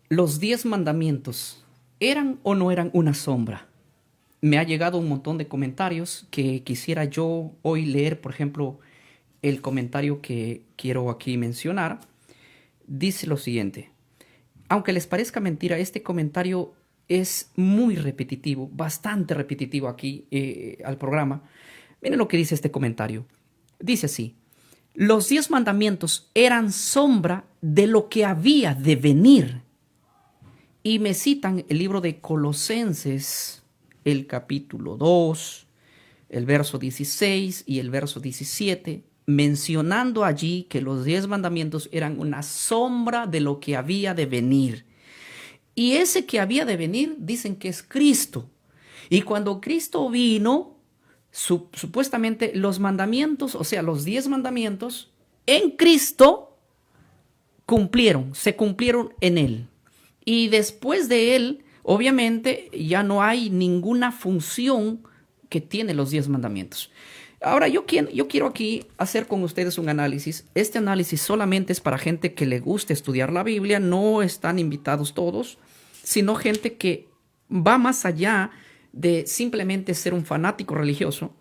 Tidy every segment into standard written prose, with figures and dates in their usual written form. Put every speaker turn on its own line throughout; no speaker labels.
¿Los 10 mandamientos eran o no eran una sombra? Me ha llegado un montón de comentarios que quisiera yo hoy leer. Por ejemplo, el comentario que quiero aquí mencionar dice lo siguiente. Aunque les parezca mentira, este comentario es muy repetitivo, bastante repetitivo aquí al programa. Miren lo que dice este comentario. Dice así: los 10 mandamientos eran sombra de lo que había de venir. Y me citan el libro de Colosenses, el capítulo 2, el verso 16 y el verso 17, mencionando allí que los 10 mandamientos eran una sombra de lo que había de venir. Y ese que había de venir dicen que es Cristo. Y cuando Cristo vino, supuestamente los mandamientos, o sea, los 10 mandamientos, en Cristo se cumplieron en Él. Y después de Él, obviamente, ya no hay ninguna función que tiene los 10 mandamientos. Ahora, yo quiero aquí hacer con ustedes un análisis. Este análisis solamente es para gente que le guste estudiar la Biblia. No están invitados todos, sino gente que va más allá de simplemente ser un fanático religioso,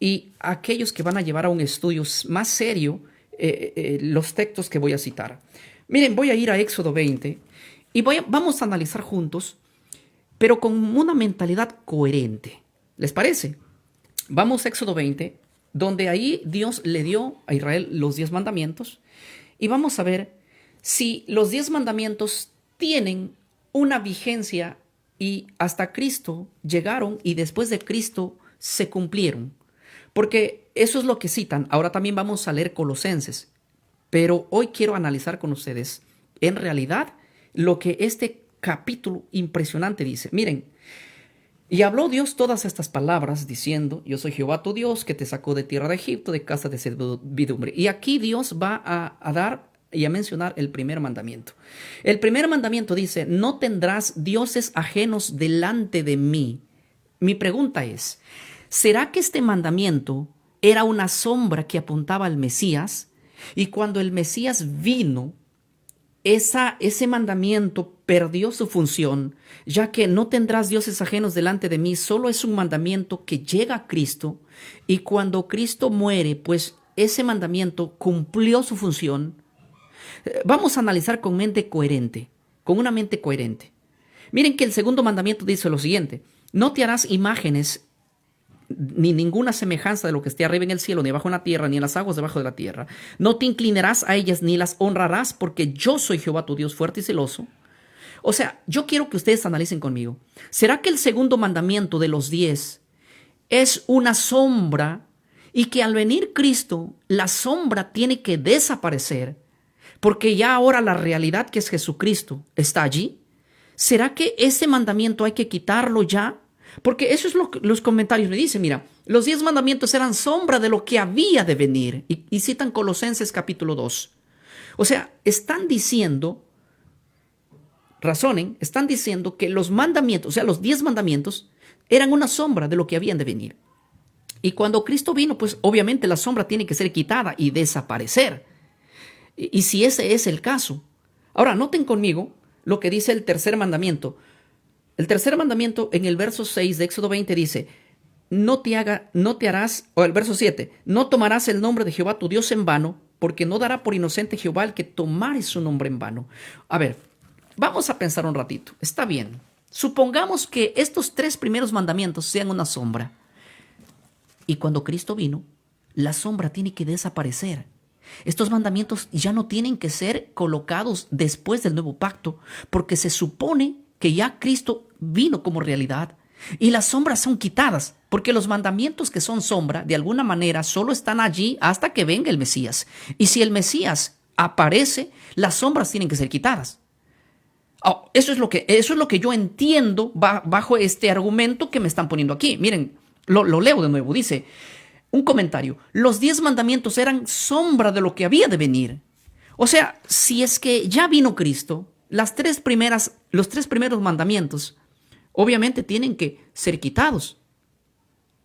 y aquellos que van a llevar a un estudio más serio los textos que voy a citar. Miren, voy a ir a Éxodo 20 y vamos a analizar juntos, pero con una mentalidad coherente. ¿Les parece? Vamos a Éxodo 20, donde ahí Dios le dio a Israel los 10 mandamientos, y vamos a ver si los 10 mandamientos tienen una vigencia y hasta Cristo llegaron y después de Cristo se cumplieron. Porque eso es lo que citan. Ahora también vamos a leer Colosenses, pero hoy quiero analizar con ustedes en realidad lo que este capítulo impresionante dice. Miren, y habló Dios todas estas palabras diciendo: yo soy Jehová tu Dios, que te sacó de tierra de Egipto, de casa de servidumbre. Y aquí Dios va a dar y a mencionar el primer mandamiento. El primer mandamiento dice: no tendrás dioses ajenos delante de mí. Mi pregunta es: ¿será que este mandamiento era una sombra que apuntaba al Mesías? Y cuando el Mesías vino, ese mandamiento perdió su función, ya que no tendrás dioses ajenos delante de mí. Solo es un mandamiento que llega a Cristo, y cuando Cristo muere, pues ese mandamiento cumplió su función. Vamos a analizar con mente coherente, con una mente coherente. Miren que el segundo mandamiento dice lo siguiente: no te harás imágenes ni ninguna semejanza de lo que esté arriba en el cielo, ni abajo en la tierra, ni en las aguas debajo de la tierra. No te inclinarás a ellas, ni las honrarás, porque yo soy Jehová tu Dios fuerte y celoso. O sea, yo quiero que ustedes analicen conmigo. ¿Será que el segundo mandamiento de los 10 es una sombra, y que al venir Cristo, la sombra tiene que desaparecer, porque ya ahora la realidad, que es Jesucristo, está allí? ¿Será que ese mandamiento hay que quitarlo ya? Porque eso es lo que los comentarios me dicen. Mira, los 10 mandamientos eran sombra de lo que había de venir. Y citan Colosenses capítulo 2. O sea, están diciendo, están diciendo que los mandamientos, o sea, los 10 mandamientos, eran una sombra de lo que habían de venir. Y cuando Cristo vino, pues obviamente la sombra tiene que ser quitada y desaparecer. Y si ese es el caso. Ahora, noten conmigo lo que dice el tercer mandamiento. El tercer mandamiento en el verso 6 de Éxodo 20 dice: no te harás, o el verso 7, no tomarás el nombre de Jehová tu Dios en vano, porque no dará por inocente Jehová el que tomare su nombre en vano. A ver, vamos a pensar un ratito. Está bien. Supongamos que estos 3 primeros mandamientos sean una sombra. Y cuando Cristo vino, la sombra tiene que desaparecer. Estos mandamientos ya no tienen que ser colocados después del nuevo pacto, porque se supone que ya Cristo vino como realidad y las sombras son quitadas, porque los mandamientos que son sombra de alguna manera solo están allí hasta que venga el Mesías. Y si el Mesías aparece, las sombras tienen que ser quitadas. Eso es lo que yo entiendo bajo este argumento que me están poniendo aquí. Miren, lo leo de nuevo. Dice un comentario: los 10 mandamientos eran sombra de lo que había de venir. O sea, si es que ya vino Cristo, los 3 primeros mandamientos obviamente tienen que ser quitados,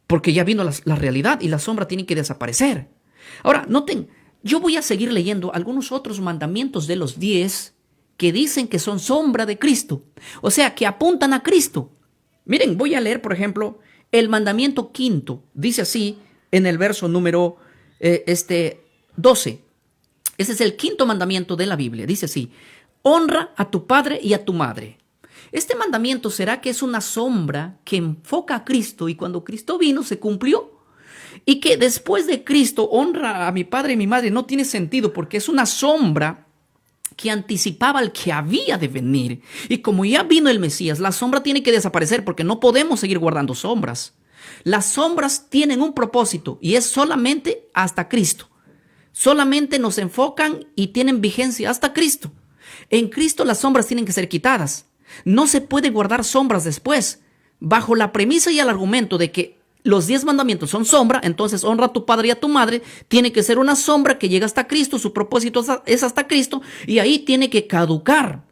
porque ya vino la realidad y la sombra tiene que desaparecer. Ahora, noten, yo voy a seguir leyendo algunos otros mandamientos de los 10 que dicen que son sombra de Cristo, o sea, que apuntan a Cristo. Miren, voy a leer, por ejemplo, el mandamiento quinto. Dice así en el verso número 12. Ese es el quinto mandamiento de la Biblia. Dice así: honra a tu padre y a tu madre. Este mandamiento será que es una sombra que enfoca a Cristo, y cuando Cristo vino se cumplió. Y que después de Cristo, honra a mi padre y mi madre, no tiene sentido, porque es una sombra que anticipaba al que había de venir. Y como ya vino el Mesías, la sombra tiene que desaparecer, porque no podemos seguir guardando sombras. Las sombras tienen un propósito, y es solamente hasta Cristo. Solamente nos enfocan y tienen vigencia hasta Cristo. En Cristo las sombras tienen que ser quitadas. No se puede guardar sombras después. Bajo la premisa y el argumento de que los 10 mandamientos son sombra, entonces honra a tu padre y a tu madre, tiene que ser una sombra que llega hasta Cristo, su propósito es hasta Cristo, y ahí tiene que caducar.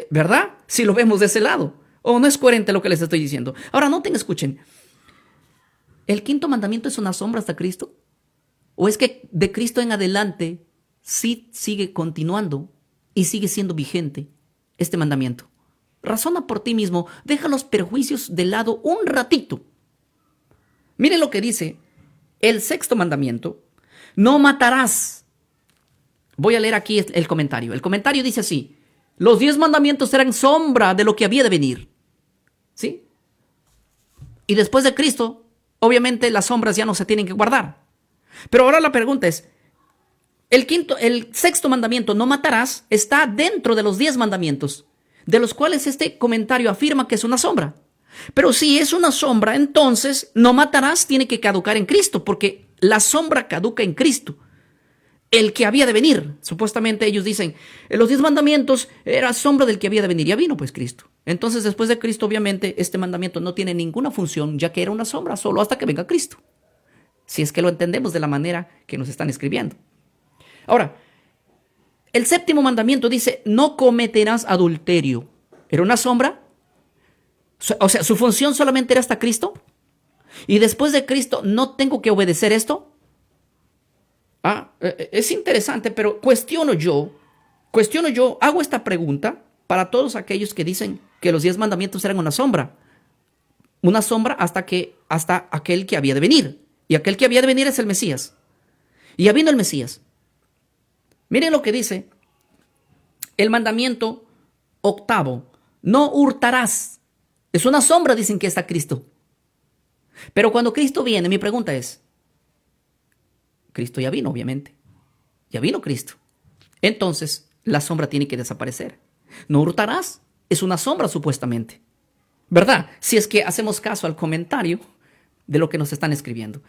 ¿Verdad? Si lo vemos de ese lado. ¿O no es coherente lo que les estoy diciendo? Ahora noten, escuchen. ¿El quinto mandamiento es una sombra hasta Cristo? ¿O es que de Cristo en adelante sí sigue continuando y sigue siendo vigente este mandamiento? Razona por ti mismo, deja los perjuicios de lado un ratito. Miren lo que dice el sexto mandamiento: no matarás. Voy a leer aquí el comentario. El comentario dice así: los 10 mandamientos eran sombra de lo que había de venir. ¿Sí? Y después de Cristo, obviamente las sombras ya no se tienen que guardar. Pero ahora la pregunta es, el sexto mandamiento, no matarás, está dentro de los 10 mandamientos, de los cuales este comentario afirma que es una sombra. Pero si es una sombra, entonces no matarás tiene que caducar en Cristo, porque la sombra caduca en Cristo, el que había de venir. Supuestamente ellos dicen, los 10 mandamientos era sombra del que había de venir. Ya vino pues Cristo. Entonces después de Cristo, obviamente, este mandamiento no tiene ninguna función, ya que era una sombra solo hasta que venga Cristo. Si es que lo entendemos de la manera que nos están escribiendo. Ahora, el séptimo mandamiento dice, no cometerás adulterio. ¿Era una sombra? O sea, ¿su función solamente era hasta Cristo? ¿Y después de Cristo no tengo que obedecer esto? Es interesante, pero cuestiono yo, hago esta pregunta para todos aquellos que dicen que los 10 mandamientos eran una sombra. Una sombra hasta aquel que había de venir. Y aquel que había de venir es el Mesías. Y ya vino el Mesías. Miren lo que dice el mandamiento octavo: no hurtarás. Es una sombra, dicen que está Cristo. Pero cuando Cristo viene, mi pregunta es, Cristo ya vino, obviamente. Ya vino Cristo. Entonces, la sombra tiene que desaparecer. No hurtarás. Es una sombra, supuestamente. ¿Verdad? Si es que hacemos caso al comentario de lo que nos están escribiendo.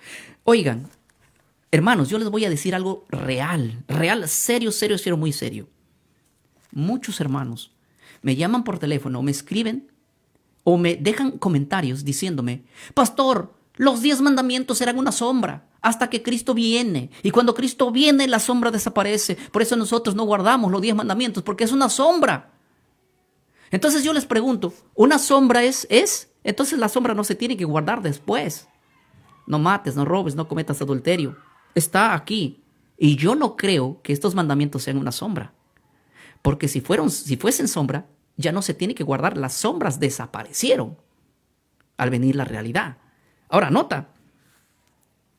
Oigan, hermanos, yo les voy a decir algo real, serio, muy serio. Muchos hermanos me llaman por teléfono, me escriben o me dejan comentarios diciéndome, pastor, los 10 mandamientos eran una sombra hasta que Cristo viene. Y cuando Cristo viene, la sombra desaparece. Por eso nosotros no guardamos los 10 mandamientos, porque es una sombra. Entonces yo les pregunto, ¿una sombra es? Entonces la sombra no se tiene que guardar después. No mates, no robes, no cometas adulterio. Está aquí. Y yo no creo que estos mandamientos sean una sombra. Porque si fuesen sombra, ya no se tiene que guardar. Las sombras desaparecieron al venir la realidad. Ahora, nota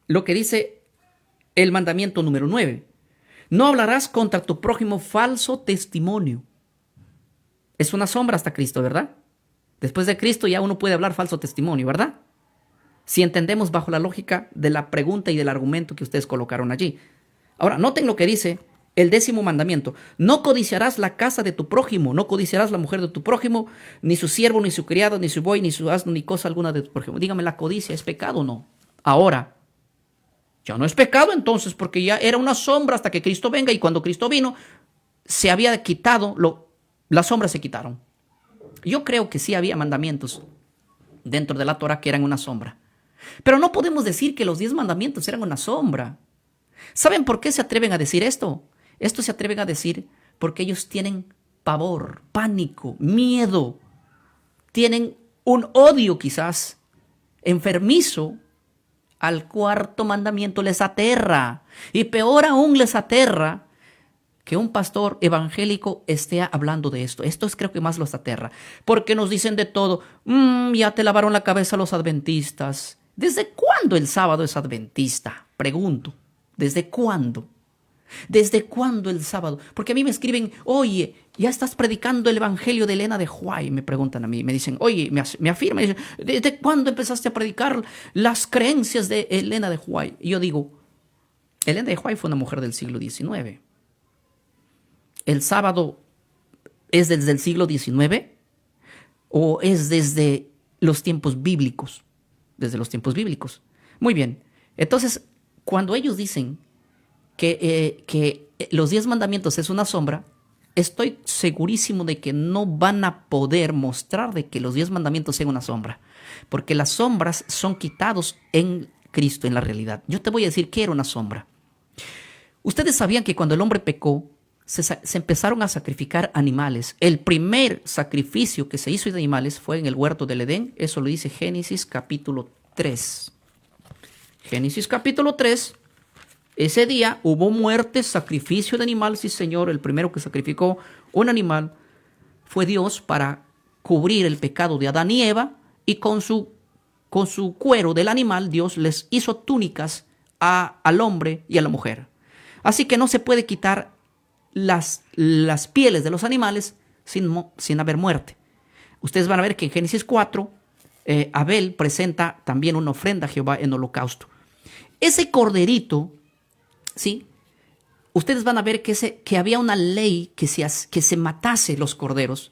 lo que dice el mandamiento número 9. No hablarás contra tu prójimo falso testimonio. Es una sombra hasta Cristo, ¿verdad? Después de Cristo ya uno puede hablar falso testimonio, ¿verdad? Si entendemos bajo la lógica de la pregunta y del argumento que ustedes colocaron allí. Ahora, noten lo que dice el 10º mandamiento. No codiciarás la casa de tu prójimo, no codiciarás la mujer de tu prójimo, ni su siervo, ni su criado, ni su buey, ni su asno, ni cosa alguna de tu prójimo. Dígame, ¿la codicia es pecado o no? Ahora, ya no es pecado entonces, porque ya era una sombra hasta que Cristo venga, y cuando Cristo vino, se había quitado, las sombras se quitaron. Yo creo que sí había mandamientos dentro de la Torah que eran una sombra. Pero no podemos decir que los 10 mandamientos eran una sombra. ¿Saben por qué se atreven a decir esto? Esto se atreven a decir porque ellos tienen pavor, pánico, miedo. Tienen un odio quizás enfermizo al 4º mandamiento. Les aterra. Y peor aún les aterra que un pastor evangélico esté hablando de esto. Esto es, creo que más los aterra, porque nos dicen de todo. Ya te lavaron la cabeza los adventistas. ¿Desde cuándo el sábado es adventista? Pregunto. ¿Desde cuándo? ¿Desde cuándo el sábado? Porque a mí me escriben, oye, ya estás predicando el evangelio de Elena de White, me preguntan a mí, me dicen, oye, me afirman, ¿desde cuándo empezaste a predicar las creencias de Elena de White? Y yo digo, Elena de White fue una mujer del siglo XIX. ¿El sábado es desde el siglo XIX o es desde los tiempos bíblicos? Desde los tiempos bíblicos. Muy bien, entonces, cuando ellos dicen que los 10 mandamientos es una sombra, estoy segurísimo de que no van a poder mostrar de que los 10 mandamientos sean una sombra, porque las sombras son quitados en Cristo, en la realidad. Yo te voy a decir qué era una sombra. Ustedes sabían que cuando el hombre pecó, se empezaron a sacrificar animales. El primer sacrificio que se hizo de animales fue en el huerto del Edén. Eso lo dice Génesis capítulo 3. Génesis capítulo 3. Ese día hubo muerte, sacrificio de animal, sí señor. El primero que sacrificó un animal fue Dios para cubrir el pecado de Adán y Eva, y con su cuero del animal Dios les hizo túnicas al hombre y a la mujer. Así que no se puede quitar las pieles de los animales sin haber muerte. Ustedes van a ver que en Génesis 4 Abel presenta también una ofrenda a Jehová en holocausto. Ese corderito, ¿sí? Ustedes van a ver que había una ley que se matase los corderos.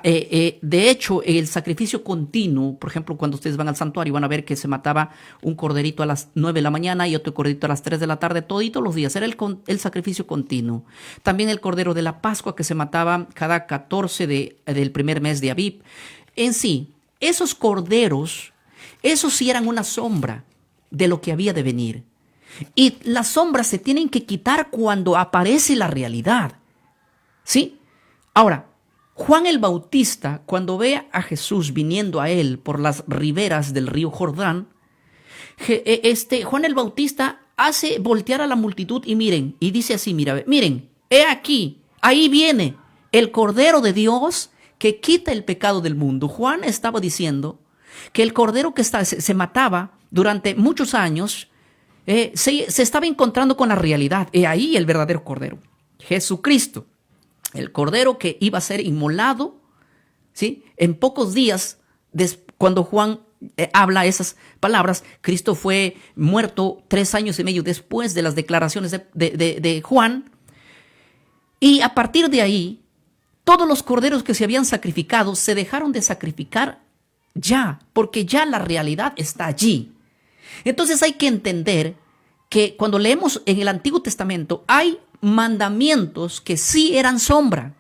De hecho, el sacrificio continuo, por ejemplo, cuando ustedes van al santuario, van a ver que se mataba un corderito a las 9 de la mañana y otro corderito a las 3 de la tarde, toditos los días. Era el sacrificio continuo. También el cordero de la Pascua, que se mataba cada 14 del primer mes de Abib. En sí, esos corderos, esos sí eran una sombra de lo que había de venir. Y las sombras se tienen que quitar cuando aparece la realidad, ¿sí? Ahora, Juan el Bautista, cuando ve a Jesús viniendo a él por las riberas del río Jordán, Juan el Bautista hace voltear a la multitud y miren, y dice así, miren, he aquí, ahí viene el Cordero de Dios que quita el pecado del mundo. Juan estaba diciendo que el cordero que se mataba durante muchos años se estaba encontrando con la realidad. He ahí el verdadero cordero, Jesucristo. El cordero que iba a ser inmolado, ¿sí? En pocos días, cuando Juan habla esas palabras, Cristo fue muerto 3 años y medio después de las declaraciones de Juan. Y a partir de ahí, todos los corderos que se habían sacrificado se dejaron de sacrificar ya, porque ya la realidad está allí. Entonces hay que entender que cuando leemos en el Antiguo Testamento hay mandamientos que sí eran sombra,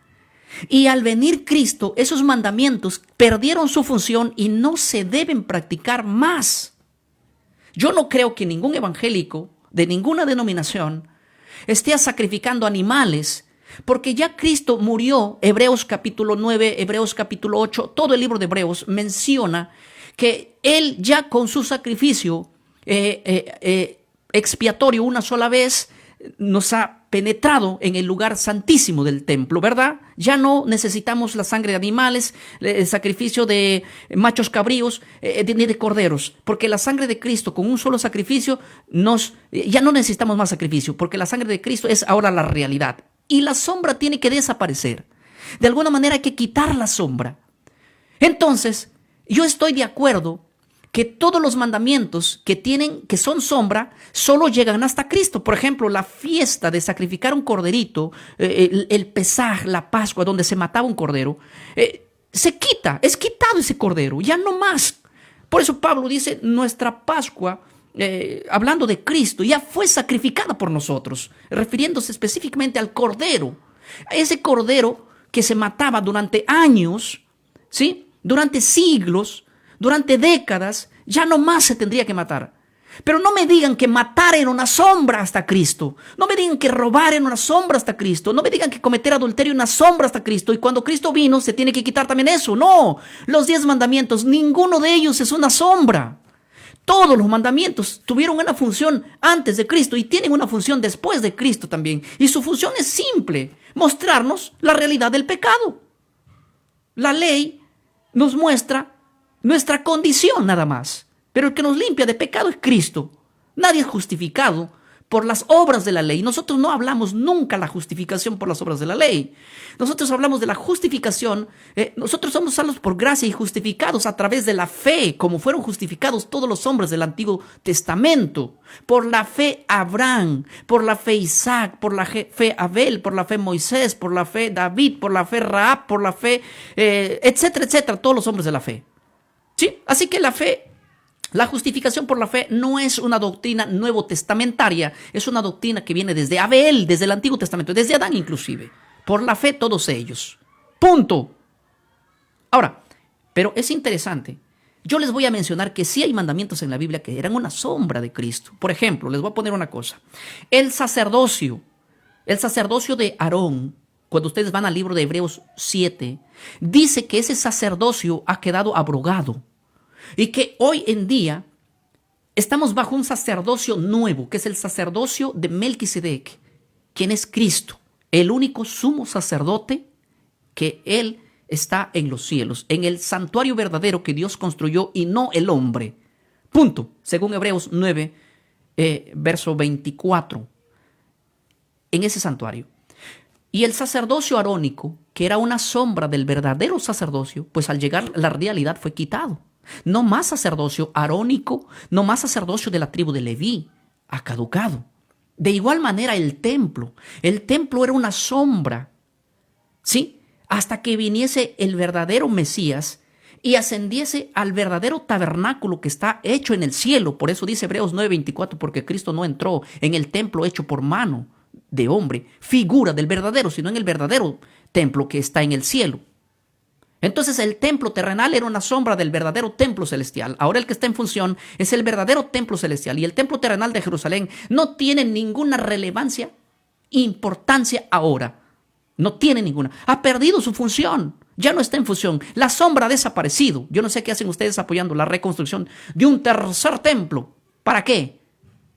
y al venir Cristo esos mandamientos perdieron su función y no se deben practicar más. Yo no creo que ningún evangélico de ninguna denominación esté sacrificando animales, porque ya Cristo murió. Hebreos capítulo 9, Hebreos capítulo 8, todo el libro de Hebreos menciona que Él ya con su sacrificio expiatorio una sola vez nos ha penetrado en el lugar santísimo del templo, ¿verdad? Ya no necesitamos la sangre de animales, el sacrificio de machos cabríos, ni de corderos, porque la sangre de Cristo con un solo sacrificio ya no necesitamos más sacrificio, porque la sangre de Cristo es ahora la realidad. Y la sombra tiene que desaparecer. De alguna manera hay que quitar la sombra. Entonces, yo estoy de acuerdo que todos los mandamientos que son sombra, solo llegan hasta Cristo. Por ejemplo, la fiesta de sacrificar un corderito, el Pesaj, la Pascua, donde se mataba un cordero, es quitado ese cordero, ya no más. Por eso Pablo dice, nuestra Pascua, hablando de Cristo, ya fue sacrificada por nosotros, refiriéndose específicamente al cordero. Ese cordero que se mataba durante años, ¿sí? Durante siglos, durante décadas, ya no más se tendría que matar. Pero no me digan que matar era una sombra hasta Cristo. No me digan que robar era una sombra hasta Cristo. No me digan que cometer adulterio era una sombra hasta Cristo. Y cuando Cristo vino se tiene que quitar también eso. No, los 10 mandamientos, ninguno de ellos es una sombra. Todos los mandamientos tuvieron una función antes de Cristo y tienen una función después de Cristo también. Y su función es simple, mostrarnos la realidad del pecado. La ley nos muestra nuestra condición nada más, pero el que nos limpia de pecado es Cristo. Nadie es justificado por las obras de la ley. Nosotros no hablamos nunca la justificación por las obras de la ley. Nosotros hablamos de la justificación. Nosotros somos salvos por gracia y justificados a través de la fe, como fueron justificados todos los hombres del Antiguo Testamento. Por la fe Abraham, por la fe Isaac, por la fe Abel, por la fe Moisés, por la fe David, por la fe Rahab, por la fe, etcétera, etcétera, todos los hombres de la fe. ¿Sí? Así que la fe, la justificación por la fe no es una doctrina nuevo testamentaria, es una doctrina que viene desde Abel, desde el Antiguo Testamento, desde Adán inclusive. Por la fe todos ellos. Punto. Ahora, pero es interesante. Yo les voy a mencionar que sí hay mandamientos en la Biblia que eran una sombra de Cristo. Por ejemplo, les voy a poner una cosa. El sacerdocio de Aarón, cuando ustedes van al libro de Hebreos 7, dice que ese sacerdocio ha quedado abrogado. Y que hoy en día estamos bajo un sacerdocio nuevo, que es el sacerdocio de Melquisedec, quien es Cristo, el único sumo sacerdote que Él está en los cielos, en el santuario verdadero que Dios construyó y no el hombre. Punto. Según Hebreos 9, verso 24. En ese santuario. Y el sacerdocio arónico, que era una sombra del verdadero sacerdocio, pues al llegar la realidad fue quitado. No más sacerdocio arónico, no más sacerdocio de la tribu de Leví, ha caducado. De igual manera el templo era una sombra, ¿sí? Hasta que viniese el verdadero Mesías y ascendiese al verdadero tabernáculo que está hecho en el cielo. Por eso dice Hebreos 9:24, porque Cristo no entró en el templo hecho por mano de hombre, figura del verdadero, sino en el verdadero templo que está en el cielo. Entonces el templo terrenal era una sombra del verdadero templo celestial. Ahora el que está en función es el verdadero templo celestial. Y el templo terrenal de Jerusalén no tiene ninguna relevancia, importancia ahora. No tiene ninguna. Ha perdido su función. Ya no está en función. La sombra ha desaparecido. Yo no sé qué hacen ustedes apoyando la reconstrucción de un tercer templo. ¿Para qué?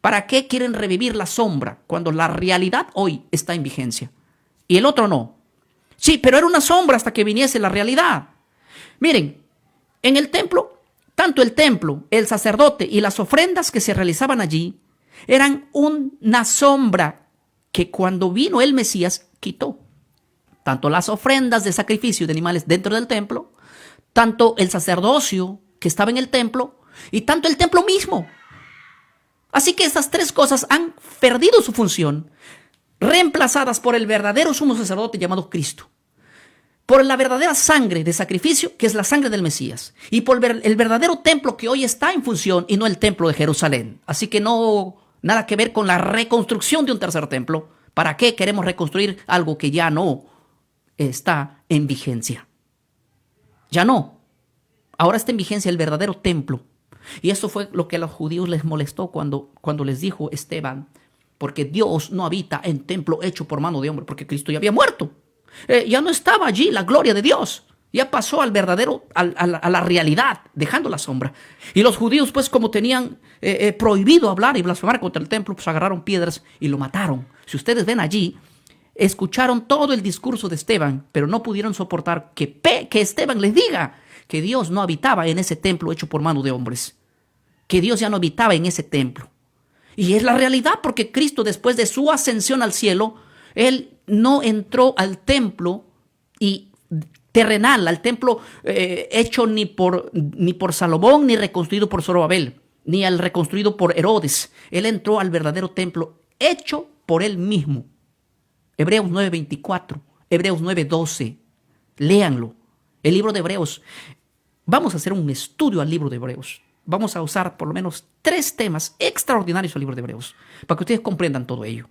¿Para qué quieren revivir la sombra cuando la realidad hoy está en vigencia? Y el otro no. Sí, pero era una sombra hasta que viniese la realidad. Miren, en el templo, tanto el templo, el sacerdote y las ofrendas que se realizaban allí eran una sombra que cuando vino el Mesías quitó. Tanto las ofrendas de sacrificio de animales dentro del templo, tanto el sacerdocio que estaba en el templo y tanto el templo mismo. Así que estas tres cosas han perdido su función, reemplazadas por el verdadero sumo sacerdote llamado Cristo, por la verdadera sangre de sacrificio, que es la sangre del Mesías, y por el verdadero templo que hoy está en función y no el templo de Jerusalén. Así que no, nada que ver con la reconstrucción de un tercer templo. ¿Para qué queremos reconstruir algo que ya no está en vigencia? Ya no. Ahora está en vigencia el verdadero templo. Y eso fue lo que a los judíos les molestó cuando les dijo Esteban, porque Dios no habita en templo hecho por mano de hombre, porque Cristo ya había muerto. Ya no estaba allí la gloria de Dios. Ya pasó al verdadero, a la realidad, dejando la sombra. Y los judíos, pues como tenían prohibido hablar y blasfemar contra el templo, pues agarraron piedras y lo mataron. Si ustedes ven allí, escucharon todo el discurso de Esteban, pero no pudieron soportar que Esteban les diga que Dios no habitaba en ese templo hecho por mano de hombres. Que Dios ya no habitaba en ese templo. Y es la realidad, porque Cristo, después de su ascensión al cielo, Él no entró al templo terrenal, al templo hecho ni por Salomón, ni reconstruido por Zorobabel, ni al reconstruido por Herodes. Él entró al verdadero templo hecho por Él mismo. Hebreos 9:24, Hebreos 9:12. Léanlo. El libro de Hebreos. Vamos a hacer un estudio al libro de Hebreos. Vamos a usar por lo menos 3 temas extraordinarios del libro de Hebreos, para que ustedes comprendan todo ello.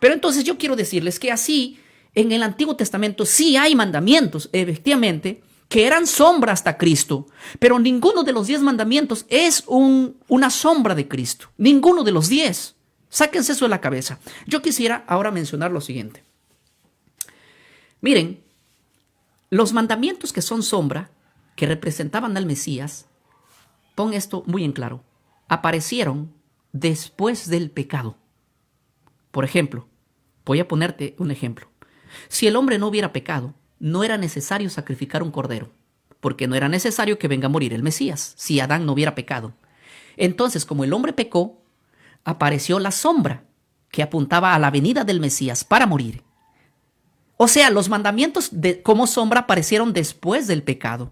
Pero entonces yo quiero decirles que así, en el Antiguo Testamento sí hay mandamientos, efectivamente, que eran sombra hasta Cristo, pero ninguno de los 10 mandamientos es una sombra de Cristo. Ninguno de los 10. Sáquense eso de la cabeza. Yo quisiera ahora mencionar lo siguiente. Miren, los mandamientos que son sombra, que representaban al Mesías, pon esto muy en claro. aparecieron después del pecado. Por ejemplo, voy a ponerte un ejemplo. Si el hombre no hubiera pecado, no era necesario sacrificar un cordero, porque no era necesario que venga a morir el Mesías, si Adán no hubiera pecado. Entonces, como el hombre pecó, apareció la sombra que apuntaba a la venida del Mesías para morir. O sea, los mandamientos como sombra aparecieron después del pecado.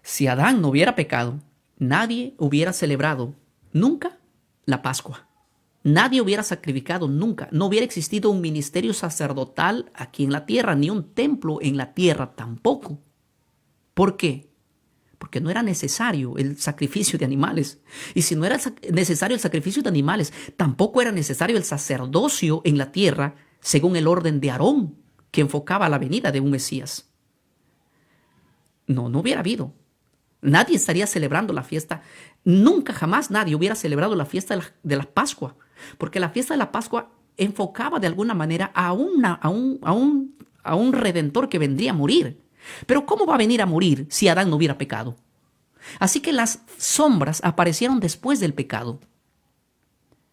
Si Adán no hubiera pecado, nadie hubiera celebrado nunca la Pascua. Nadie hubiera sacrificado nunca. No hubiera existido un ministerio sacerdotal aquí en la tierra, ni un templo en la tierra tampoco. ¿Por qué? Porque no era necesario el sacrificio de animales. Y si no era necesario el sacrificio de animales, tampoco era necesario el sacerdocio en la tierra, según el orden de Aarón, que enfocaba la venida de un Mesías. No hubiera habido. Nadie estaría celebrando la fiesta. Nunca jamás nadie hubiera celebrado la fiesta de la Pascua. Porque la fiesta de la Pascua enfocaba de alguna manera a un redentor que vendría a morir. Pero ¿cómo va a venir a morir si Adán no hubiera pecado? Así que las sombras aparecieron después del pecado.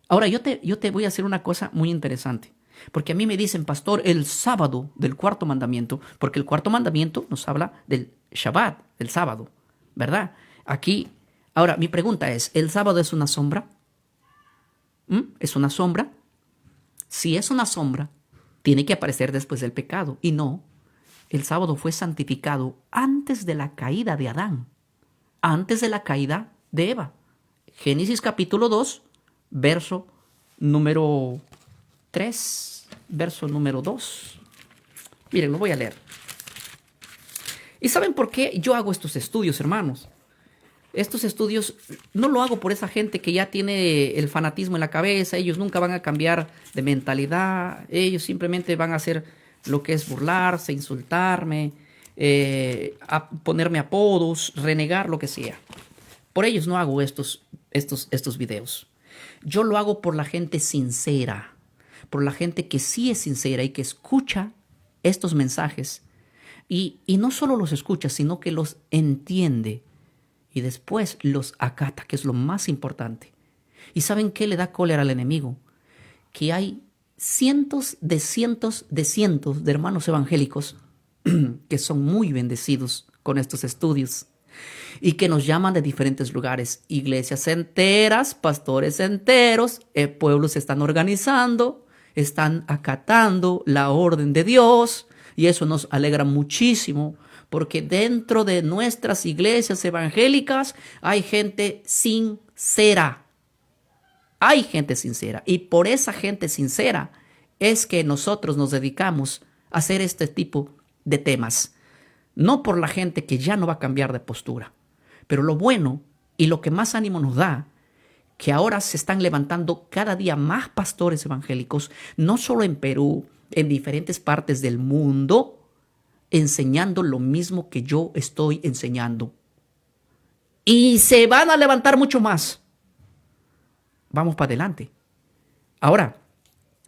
Ahora yo te voy a hacer una cosa muy interesante. Porque a mí me dicen, pastor, el sábado del cuarto mandamiento, porque el cuarto mandamiento nos habla del Shabbat, del sábado, ¿verdad? Aquí, ahora mi pregunta es, ¿el sábado es una sombra? ¿Es una sombra? Si es una sombra, tiene que aparecer después del pecado. Y no, el sábado fue santificado antes de la caída de Adán, antes de la caída de Eva. Génesis capítulo 2, verso número 3, verso número 2. Miren, lo voy a leer. ¿Y saben por qué yo hago estos estudios, hermanos? Estos estudios no lo hago por esa gente que ya tiene el fanatismo en la cabeza. Ellos nunca van a cambiar de mentalidad. Ellos simplemente van a hacer lo que es burlarse, insultarme, ponerme apodos, renegar, lo que sea. Por ellos no hago estos videos. Yo lo hago por la gente sincera, por la gente que sí es sincera y que escucha estos mensajes. Y no solo los escucha, sino que los entiende. Y después los acata, que es lo más importante. ¿Y saben qué le da cólera al enemigo? Que hay cientos de hermanos evangélicos que son muy bendecidos con estos estudios y que nos llaman de diferentes lugares. Iglesias enteras, pastores enteros, pueblos se están organizando, están acatando la orden de Dios y eso nos alegra muchísimo. Porque dentro de nuestras iglesias evangélicas hay gente sincera. Hay gente sincera. Y por esa gente sincera es que nosotros nos dedicamos a hacer este tipo de temas. No por la gente que ya no va a cambiar de postura. Pero lo bueno y lo que más ánimo nos da, que ahora se están levantando cada día más pastores evangélicos, no solo en Perú, en diferentes partes del mundo, enseñando lo mismo que yo estoy enseñando. Y se van a levantar mucho más. Vamos para adelante. Ahora,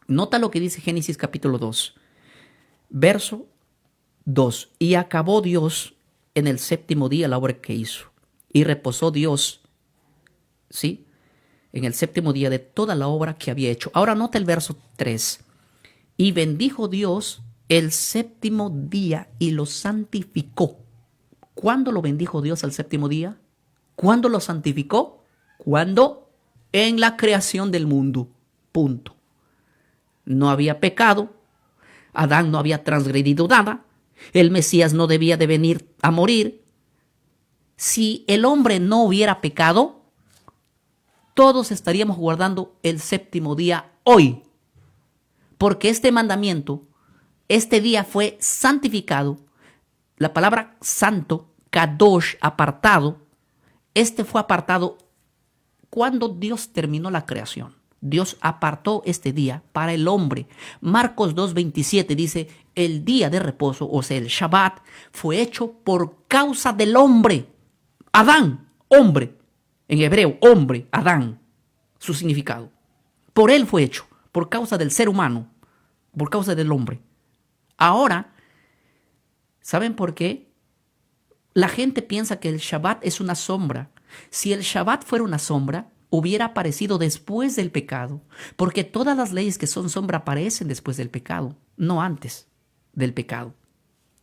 nota lo que dice Génesis capítulo 2, verso 2. Y acabó Dios en el séptimo día la obra que hizo. Y reposó Dios, ¿sí?, en el séptimo día de toda la obra que había hecho. Ahora nota el verso 3. Y bendijo Dios el séptimo día y lo santificó. ¿Cuándo lo bendijo Dios al séptimo día? ¿Cuándo lo santificó? ¿Cuándo? En la creación del mundo. Punto. No había pecado. Adán no había transgredido nada. El Mesías no debía de venir a morir. Si el hombre no hubiera pecado, todos estaríamos guardando el séptimo día hoy. Porque este mandamiento, este día fue santificado. La palabra santo, kadosh, apartado, este fue apartado cuando Dios terminó la creación. Dios apartó este día para el hombre. Marcos 2:27 dice, el día de reposo, o sea, el Shabbat, fue hecho por causa del hombre. Adán, hombre. En hebreo, hombre, Adán, su significado. Por él fue hecho, por causa del ser humano, por causa del hombre. Ahora, ¿saben por qué? La gente piensa que el Shabbat es una sombra. Si el Shabbat fuera una sombra, hubiera aparecido después del pecado, porque todas las leyes que son sombra aparecen después del pecado, no antes del pecado.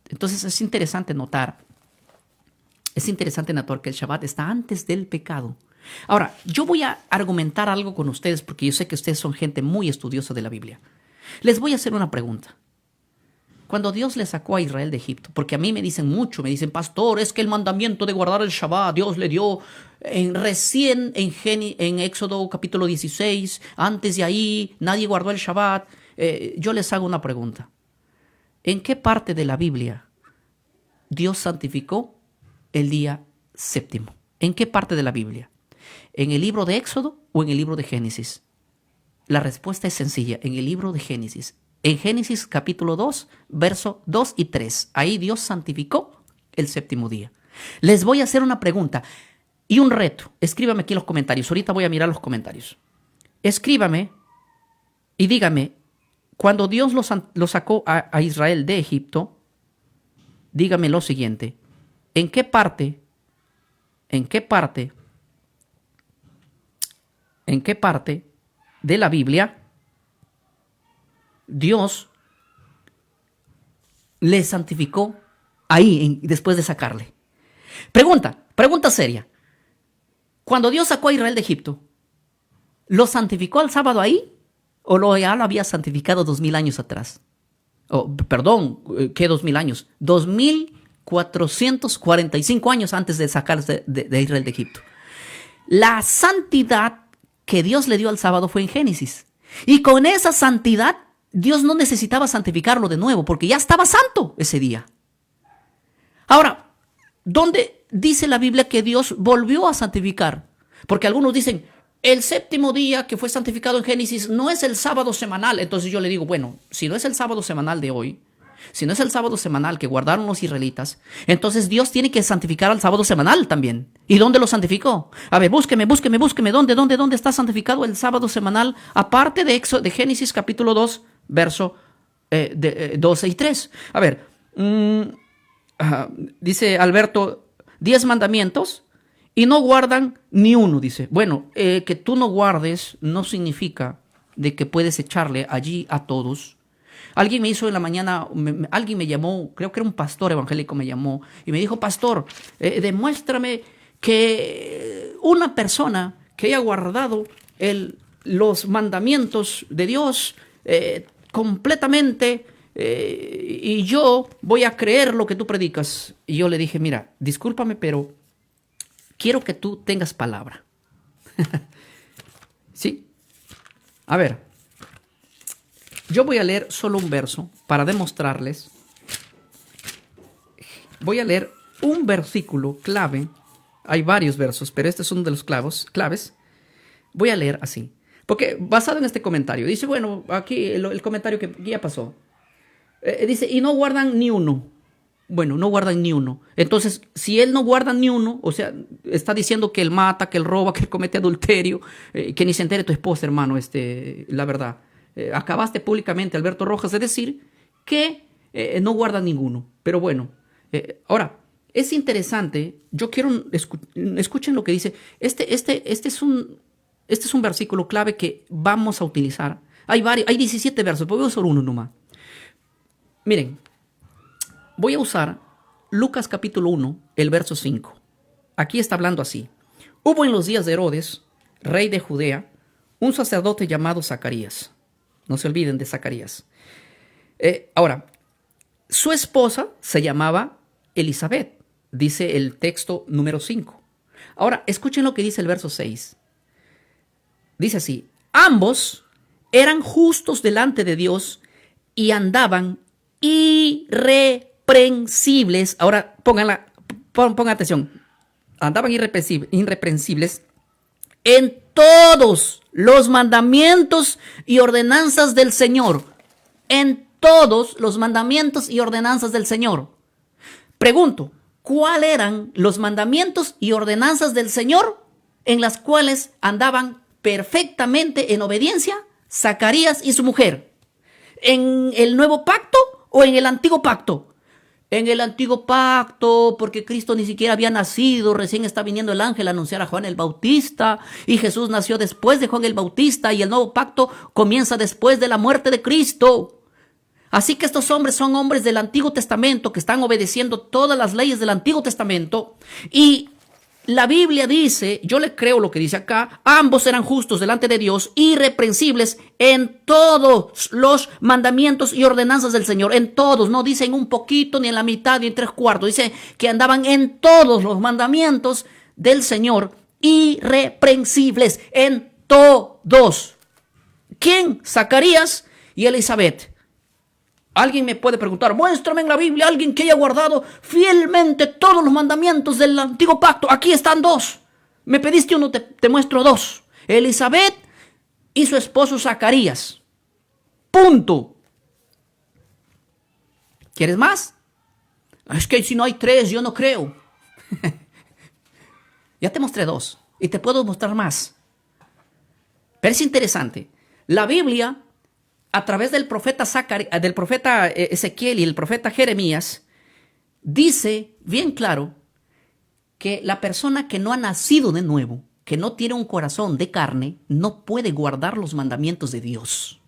Entonces es interesante notar que el Shabbat está antes del pecado. Ahora, yo voy a argumentar algo con ustedes porque yo sé que ustedes son gente muy estudiosa de la Biblia. Les voy a hacer una pregunta. Cuando Dios le sacó a Israel de Egipto, porque a mí me dicen, pastor, es que el mandamiento de guardar el Shabbat Dios le dio recién en Éxodo capítulo 16, antes de ahí nadie guardó el Shabbat. Yo les hago una pregunta. ¿En qué parte de la Biblia Dios santificó el día séptimo? ¿En qué parte de la Biblia? ¿En el libro de Éxodo o en el libro de Génesis? La respuesta es sencilla, en el libro de Génesis. En Génesis capítulo 2, versos 2 y 3. Ahí Dios santificó el séptimo día. Les voy a hacer una pregunta y un reto. Escríbame aquí en los comentarios. Ahorita voy a mirar los comentarios. Escríbame y dígame, cuando Dios lo sacó a Israel de Egipto, dígame lo siguiente. ¿En qué parte de la Biblia Dios le santificó ahí después de sacarle? Pregunta seria. Cuando Dios sacó a Israel de Egipto, ¿lo santificó al sábado ahí? ¿O ya lo había santificado 2000 años atrás? ¿Qué 2000 años? 2445 años antes de sacarse de Israel de Egipto. La santidad que Dios le dio al sábado fue en Génesis. Y con esa santidad, Dios no necesitaba santificarlo de nuevo, porque ya estaba santo ese día. Ahora, ¿dónde dice la Biblia que Dios volvió a santificar? Porque algunos dicen, el séptimo día que fue santificado en Génesis no es el sábado semanal. Entonces yo le digo, bueno, si no es el sábado semanal de hoy, si no es el sábado semanal que guardaron los israelitas, entonces Dios tiene que santificar al sábado semanal también. ¿Y dónde lo santificó? A ver, búsqueme. ¿Dónde está santificado el sábado semanal? Aparte de Génesis capítulo 2, verso 12 y 3. A ver, dice Alberto, 10 mandamientos y no guardan ni uno, dice. Bueno, que tú no guardes no significa de que puedes echarle allí a todos. Alguien me hizo en la mañana, alguien me llamó, creo que era un pastor evangélico, me llamó y me dijo, pastor, demuéstrame que una persona que haya guardado los mandamientos de Dios completamente y yo voy a creer lo que tú predicas. Y yo le dije, mira, discúlpame, pero quiero que tú tengas palabra. ¿Sí? A ver. Yo voy a leer solo un verso para demostrarles. Voy a leer un versículo clave. Hay varios versos, pero este es uno de los claves. Voy a leer así. Porque basado en este comentario, dice, bueno, aquí el comentario que ya pasó. Dice, y no guardan ni uno. Bueno, no guardan ni uno. Entonces, si él no guarda ni uno, o sea, está diciendo que él mata, que él roba, que él comete adulterio, que ni se entere tu esposa, hermano, la verdad. Acabaste públicamente, Alberto Rojas, de decir que no guarda ninguno. Pero bueno, ahora, es interesante, yo quiero, escuchen lo que dice, este es un versículo clave que vamos a utilizar. Hay 17 versos, pero voy a usar uno nomás. Miren, voy a usar Lucas capítulo 1, el verso 5. Aquí está hablando así. Hubo en los días de Herodes, rey de Judea, un sacerdote llamado Zacarías. No se olviden de Zacarías. Ahora, su esposa se llamaba Elizabeth, dice el texto número 5. Ahora, escuchen lo que dice el verso 6. Dice así, ambos eran justos delante de Dios y andaban irreprensibles. Ahora, pongan atención. Andaban irreprensibles en todos los mandamientos y ordenanzas del Señor. En todos los mandamientos y ordenanzas del Señor. Pregunto, ¿cuáles eran los mandamientos y ordenanzas del Señor en las cuales andaban perfectamente en obediencia Zacarías y su mujer? ¿En el nuevo pacto o en el antiguo pacto?
en el antiguo pacto, porque Cristo ni siquiera había nacido, recién está viniendo el ángel a anunciar a Juan el Bautista, y Jesús nació después de Juan el Bautista, y el nuevo pacto comienza después de la muerte de Cristo. Así que estos hombres son hombres del Antiguo Testamento que están obedeciendo todas las leyes del Antiguo Testamento, y la Biblia dice, yo le creo lo que dice acá, ambos eran justos delante de Dios, irreprensibles en todos los mandamientos y ordenanzas del Señor, en todos, no dice en un poquito, ni en la mitad, ni en 3/4, dice que andaban en todos los mandamientos del Señor, irreprensibles en todos. ¿Quién? Zacarías y Elizabeth. Alguien me puede preguntar, muéstrame en la Biblia alguien que haya guardado fielmente todos los mandamientos del antiguo pacto. Aquí están 2. Me pediste uno, te muestro 2. Elizabeth y su esposo Zacarías. Punto. ¿Quieres más? Es que si no hay 3, yo no creo. Ya te mostré 2 y te puedo mostrar más. Pero es interesante. La Biblia, a través del profeta Ezequiel y el profeta Jeremías, dice bien claro que la persona que no ha nacido de nuevo, que no tiene un corazón de carne, no puede guardar los mandamientos de Dios.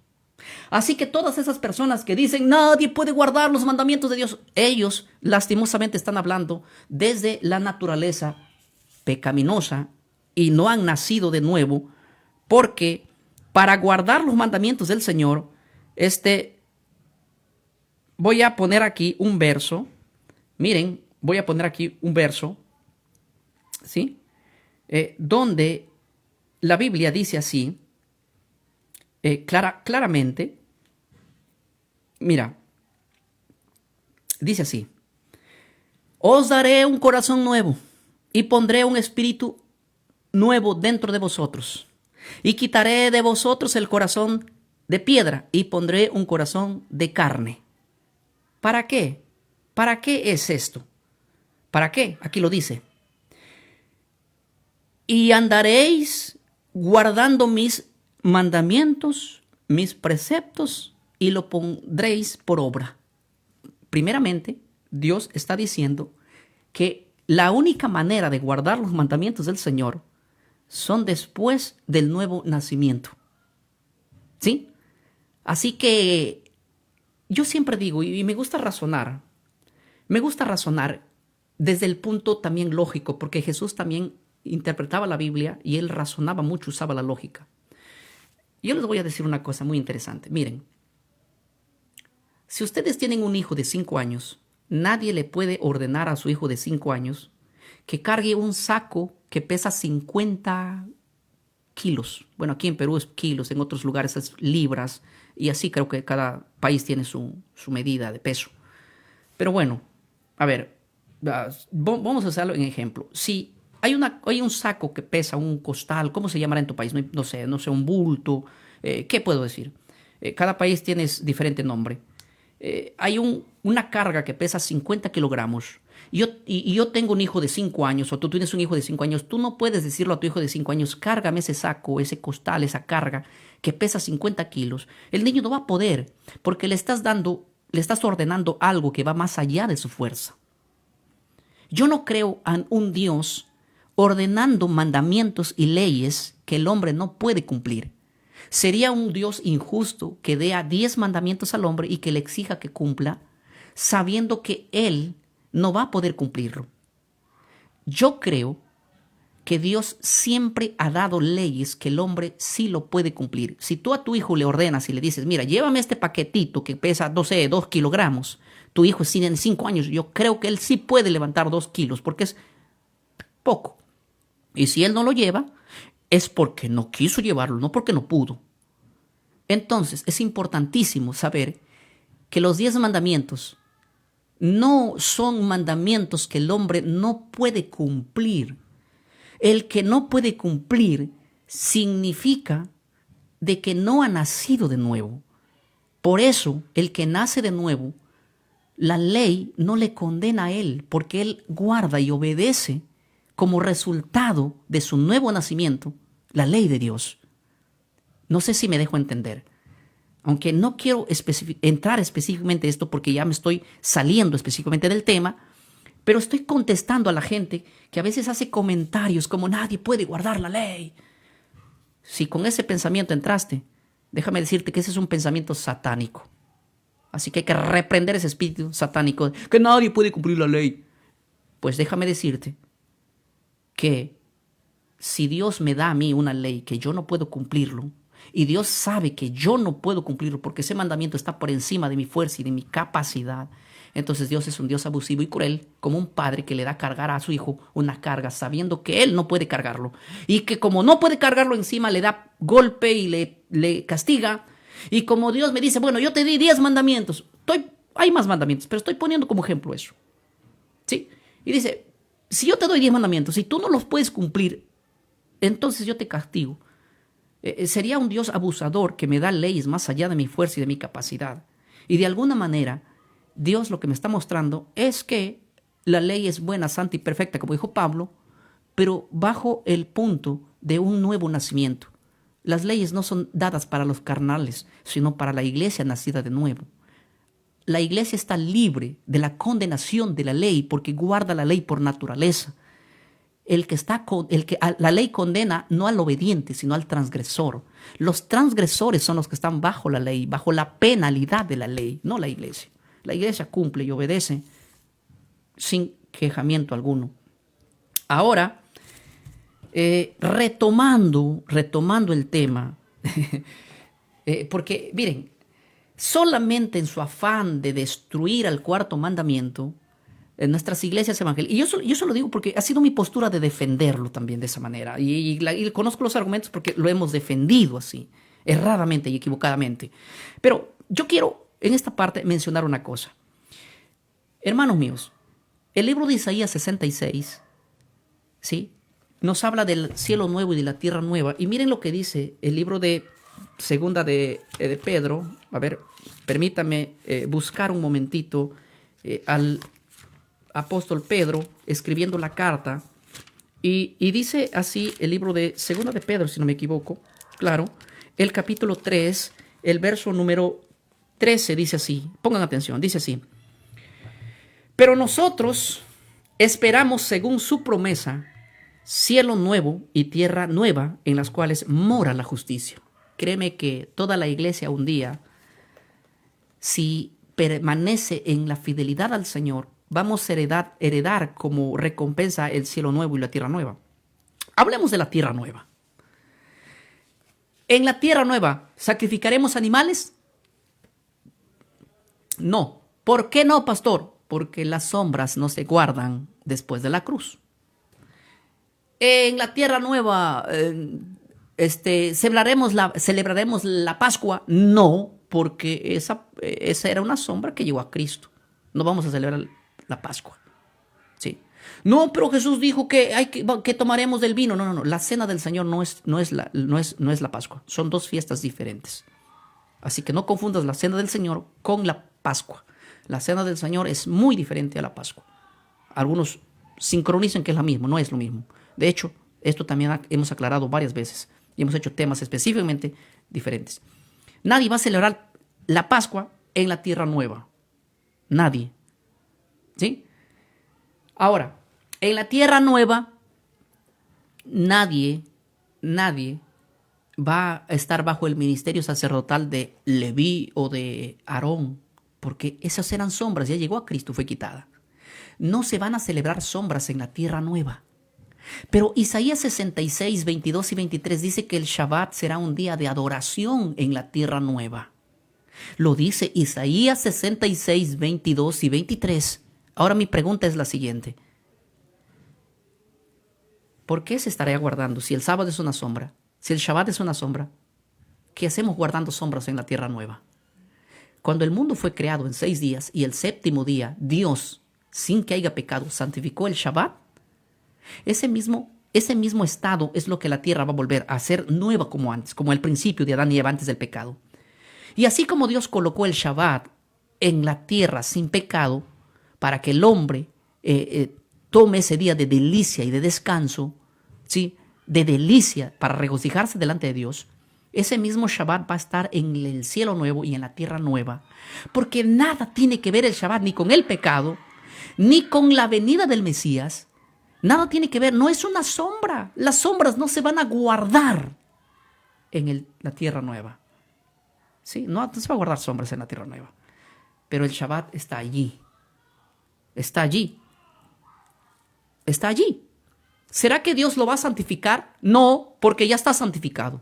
Así que todas esas personas que dicen nadie puede guardar los mandamientos de Dios, ellos lastimosamente están hablando desde la naturaleza pecaminosa y no han nacido de nuevo, porque para guardar los mandamientos del Señor, voy a poner aquí un verso. Miren, voy a poner aquí un verso, ¿sí? Donde la Biblia dice así, claramente. Mira, dice así: os daré un corazón nuevo y pondré un espíritu nuevo dentro de vosotros, y quitaré de vosotros el corazón de piedra y pondré un corazón de carne. ¿Para qué? ¿Para qué es esto? ¿Para qué? Aquí lo dice. Y andaréis guardando mis mandamientos, mis preceptos, y lo pondréis por obra. Primeramente, Dios está diciendo que la única manera de guardar los mandamientos del Señor son después del nuevo nacimiento. ¿Sí? Así que yo siempre digo, y me gusta razonar desde el punto también lógico, porque Jesús también interpretaba la Biblia y él razonaba mucho, usaba la lógica. Yo les voy a decir una cosa muy interesante. Miren, si ustedes tienen un hijo de 5 años, nadie le puede ordenar a su hijo de 5 años que cargue un saco que pesa 50 kilos. Bueno, aquí en Perú es kilos, en otros lugares es libras, y así creo que cada país tiene su medida de peso. Pero bueno, a ver, vamos a hacerlo en ejemplo. Si hay un saco que pesa, un costal, ¿cómo se llamará en tu país? No sé, un bulto, ¿qué puedo decir? Cada país tiene diferente nombre. Hay una carga que pesa 50 kilogramos. Y yo tengo un hijo de 5 años, o tú tienes un hijo de 5 años, tú no puedes decirlo a tu hijo de 5 años, cárgame ese saco, ese costal, esa carga que pesa 50 kilos. El niño no va a poder, porque le estás ordenando algo que va más allá de su fuerza. Yo no creo en un Dios ordenando mandamientos y leyes que el hombre no puede cumplir. Sería un Dios injusto que dé a 10 mandamientos al hombre y que le exija que cumpla, sabiendo que él no va a poder cumplirlo. Yo creo que Dios siempre ha dado leyes que el hombre sí lo puede cumplir. Si tú a tu hijo le ordenas y le dices, mira, llévame este paquetito que pesa, 2 kilogramos, tu hijo tiene 5 años, yo creo que él sí puede levantar 2 kilos porque es poco. Y si él no lo lleva, es porque no quiso llevarlo, no porque no pudo. Entonces, es importantísimo saber que los 10 mandamientos no son mandamientos que el hombre no puede cumplir. El que no puede cumplir significa de que no ha nacido de nuevo. Por eso, el que nace de nuevo, la ley no le condena a él, porque él guarda y obedece como resultado de su nuevo nacimiento la ley de Dios. No sé si me dejo entender. aunque no quiero entrar específicamente en esto porque ya me estoy saliendo específicamente del tema, pero estoy contestando a la gente que a veces hace comentarios como nadie puede guardar la ley. Si con ese pensamiento entraste, déjame decirte que ese es un pensamiento satánico. Así que hay que reprender ese espíritu satánico, que nadie puede cumplir la ley. Pues déjame decirte que si Dios me da a mí una ley que yo no puedo cumplirlo, y Dios sabe que yo no puedo cumplirlo porque ese mandamiento está por encima de mi fuerza y de mi capacidad, entonces Dios es un Dios abusivo y cruel, como un padre que le da a cargar a su hijo una carga sabiendo que él no puede cargarlo, y que como no puede cargarlo encima le da golpe y le castiga. Y como Dios me dice, bueno, yo te di 10 mandamientos, hay más mandamientos, pero estoy poniendo como ejemplo eso, ¿sí? Y dice, si yo te doy 10 mandamientos y tú no los puedes cumplir, entonces yo te castigo. Sería un Dios abusador que me da leyes más allá de mi fuerza y de mi capacidad. Y de alguna manera, Dios lo que me está mostrando es que la ley es buena, santa y perfecta, como dijo Pablo, pero bajo el punto de un nuevo nacimiento. Las leyes no son dadas para los carnales, sino para la iglesia nacida de nuevo. La iglesia está libre de la condenación de la ley porque guarda la ley por naturaleza. La ley condena no al obediente, sino al transgresor. Los transgresores son los que están bajo la ley, bajo la penalidad de la ley, no la iglesia. La iglesia cumple y obedece sin quejamiento alguno. Ahora, retomando el tema, porque miren, solamente en su afán de destruir al cuarto mandamiento, en nuestras iglesias evangélicas, y yo se lo digo porque ha sido mi postura de defenderlo también de esa manera, y conozco los argumentos porque lo hemos defendido así, erradamente y equivocadamente. Pero yo quiero en esta parte mencionar una cosa. Hermanos míos, el libro de Isaías 66, ¿sí?, nos habla del cielo nuevo y de la tierra nueva, y miren lo que dice el libro de segunda de Pedro. A ver, permítame buscar un momentito al apóstol Pedro escribiendo la carta, y dice así el libro de segunda de Pedro, si no me equivoco, claro, el capítulo 3, el verso número 13, dice así, pongan atención, dice así: pero nosotros esperamos según su promesa cielo nuevo y tierra nueva en las cuales mora la justicia. Créeme que toda la iglesia un día, si permanece en la fidelidad al Señor, vamos a heredar como recompensa el cielo nuevo y la tierra nueva. Hablemos de la tierra nueva. En la tierra nueva, ¿sacrificaremos animales? No. ¿Por qué no, pastor? Porque las sombras no se guardan después de la cruz. En la tierra nueva, ¿celebraremos la Pascua? No, porque esa era una sombra que llegó a Cristo. No vamos a celebrar la Pascua, ¿sí? No, pero Jesús dijo que tomaremos del vino. No. La cena del Señor no es la Pascua. Son dos fiestas diferentes. Así que no confundas la cena del Señor con la Pascua. La cena del Señor es muy diferente a la Pascua. Algunos sincronizan que es la misma, no es lo mismo. De hecho, esto también hemos aclarado varias veces y hemos hecho temas específicamente diferentes. Nadie va a celebrar la Pascua en la tierra nueva. Nadie. ¿Sí? Ahora, en la tierra nueva, nadie va a estar bajo el ministerio sacerdotal de Leví o de Aarón, porque esas eran sombras, ya llegó a Cristo, fue quitada. No se van a celebrar sombras en la tierra nueva. Pero Isaías 66, 22 y 23 dice que el Shabbat será un día de adoración en la tierra nueva. Lo dice Isaías 66, 22 y 23. Ahora mi pregunta es la siguiente: ¿por qué se estaría guardando? Si el sábado es una sombra, si el Shabbat es una sombra, ¿qué hacemos guardando sombras en la tierra nueva? Cuando el mundo fue creado en 6 días y el séptimo día Dios, sin que haya pecado, santificó el Shabbat, ese mismo estado es lo que la tierra va a volver a ser nueva como antes, como el principio de Adán y Eva antes del pecado. Y así como Dios colocó el Shabbat en la tierra sin pecado para que el hombre tome ese día de delicia y de descanso, ¿sí?, de delicia para regocijarse delante de Dios, ese mismo Shabbat va a estar en el cielo nuevo y en la tierra nueva. Porque nada tiene que ver el Shabbat ni con el pecado, ni con la venida del Mesías. Nada tiene que ver, no es una sombra. Las sombras no se van a guardar en la tierra nueva. ¿Sí? No se va a guardar sombras en la tierra nueva. Pero el Shabbat está allí. Está allí. Está allí. ¿Será que Dios lo va a santificar? No, porque ya está santificado.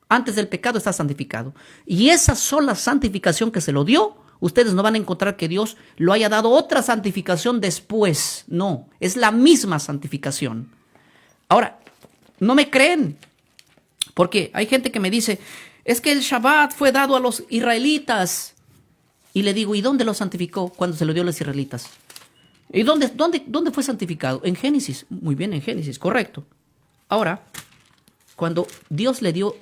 Antes del pecado está santificado. Y esa sola santificación que se lo dio, ustedes no van a encontrar que Dios lo haya dado otra santificación después. No, es la misma santificación. Ahora, no me creen, porque hay gente que me dice, es que el Shabbat fue dado a los israelitas. Y le digo, ¿y dónde lo santificó cuando se lo dio a los israelitas? ¿Y dónde fue santificado? En Génesis. Muy bien, en Génesis, correcto. Ahora, cuando Dios le dio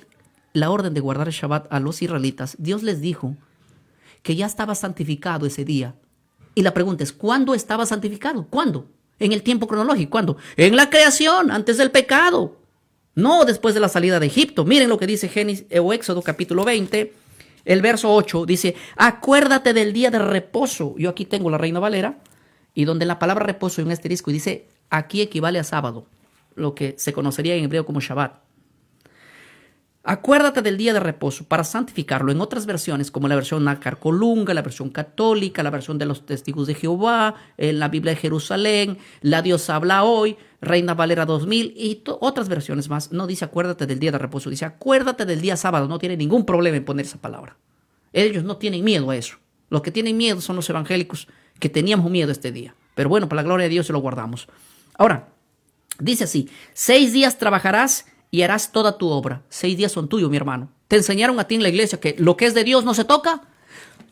la orden de guardar el Shabbat a los israelitas, Dios les dijo que ya estaba santificado ese día. Y la pregunta es, ¿cuándo estaba santificado? ¿Cuándo? En el tiempo cronológico. ¿Cuándo? En la creación, antes del pecado. No después de la salida de Egipto. Miren lo que dice Éxodo capítulo 20, el verso 8. Dice, acuérdate del día de reposo. Yo aquí tengo la Reina Valera. Y donde la palabra reposo hay un asterisco y dice, aquí equivale a sábado, lo que se conocería en hebreo como Shabbat. Acuérdate del día de reposo para santificarlo. En otras versiones, como la versión Nácar Colunga, la versión católica, la versión de los Testigos de Jehová, en la Biblia de Jerusalén, la Dios habla hoy, Reina Valera 2000 y otras versiones más, no dice acuérdate del día de reposo, dice acuérdate del día sábado. No tiene ningún problema en poner esa palabra. Ellos no tienen miedo a eso. Los que tienen miedo son los evangélicos, que teníamos miedo este día. Pero bueno, para la gloria de Dios se lo guardamos. Ahora, dice así, 6 días trabajarás y harás toda tu obra. 6 días son tuyos, mi hermano. ¿Te enseñaron a ti en la iglesia que lo que es de Dios no se toca?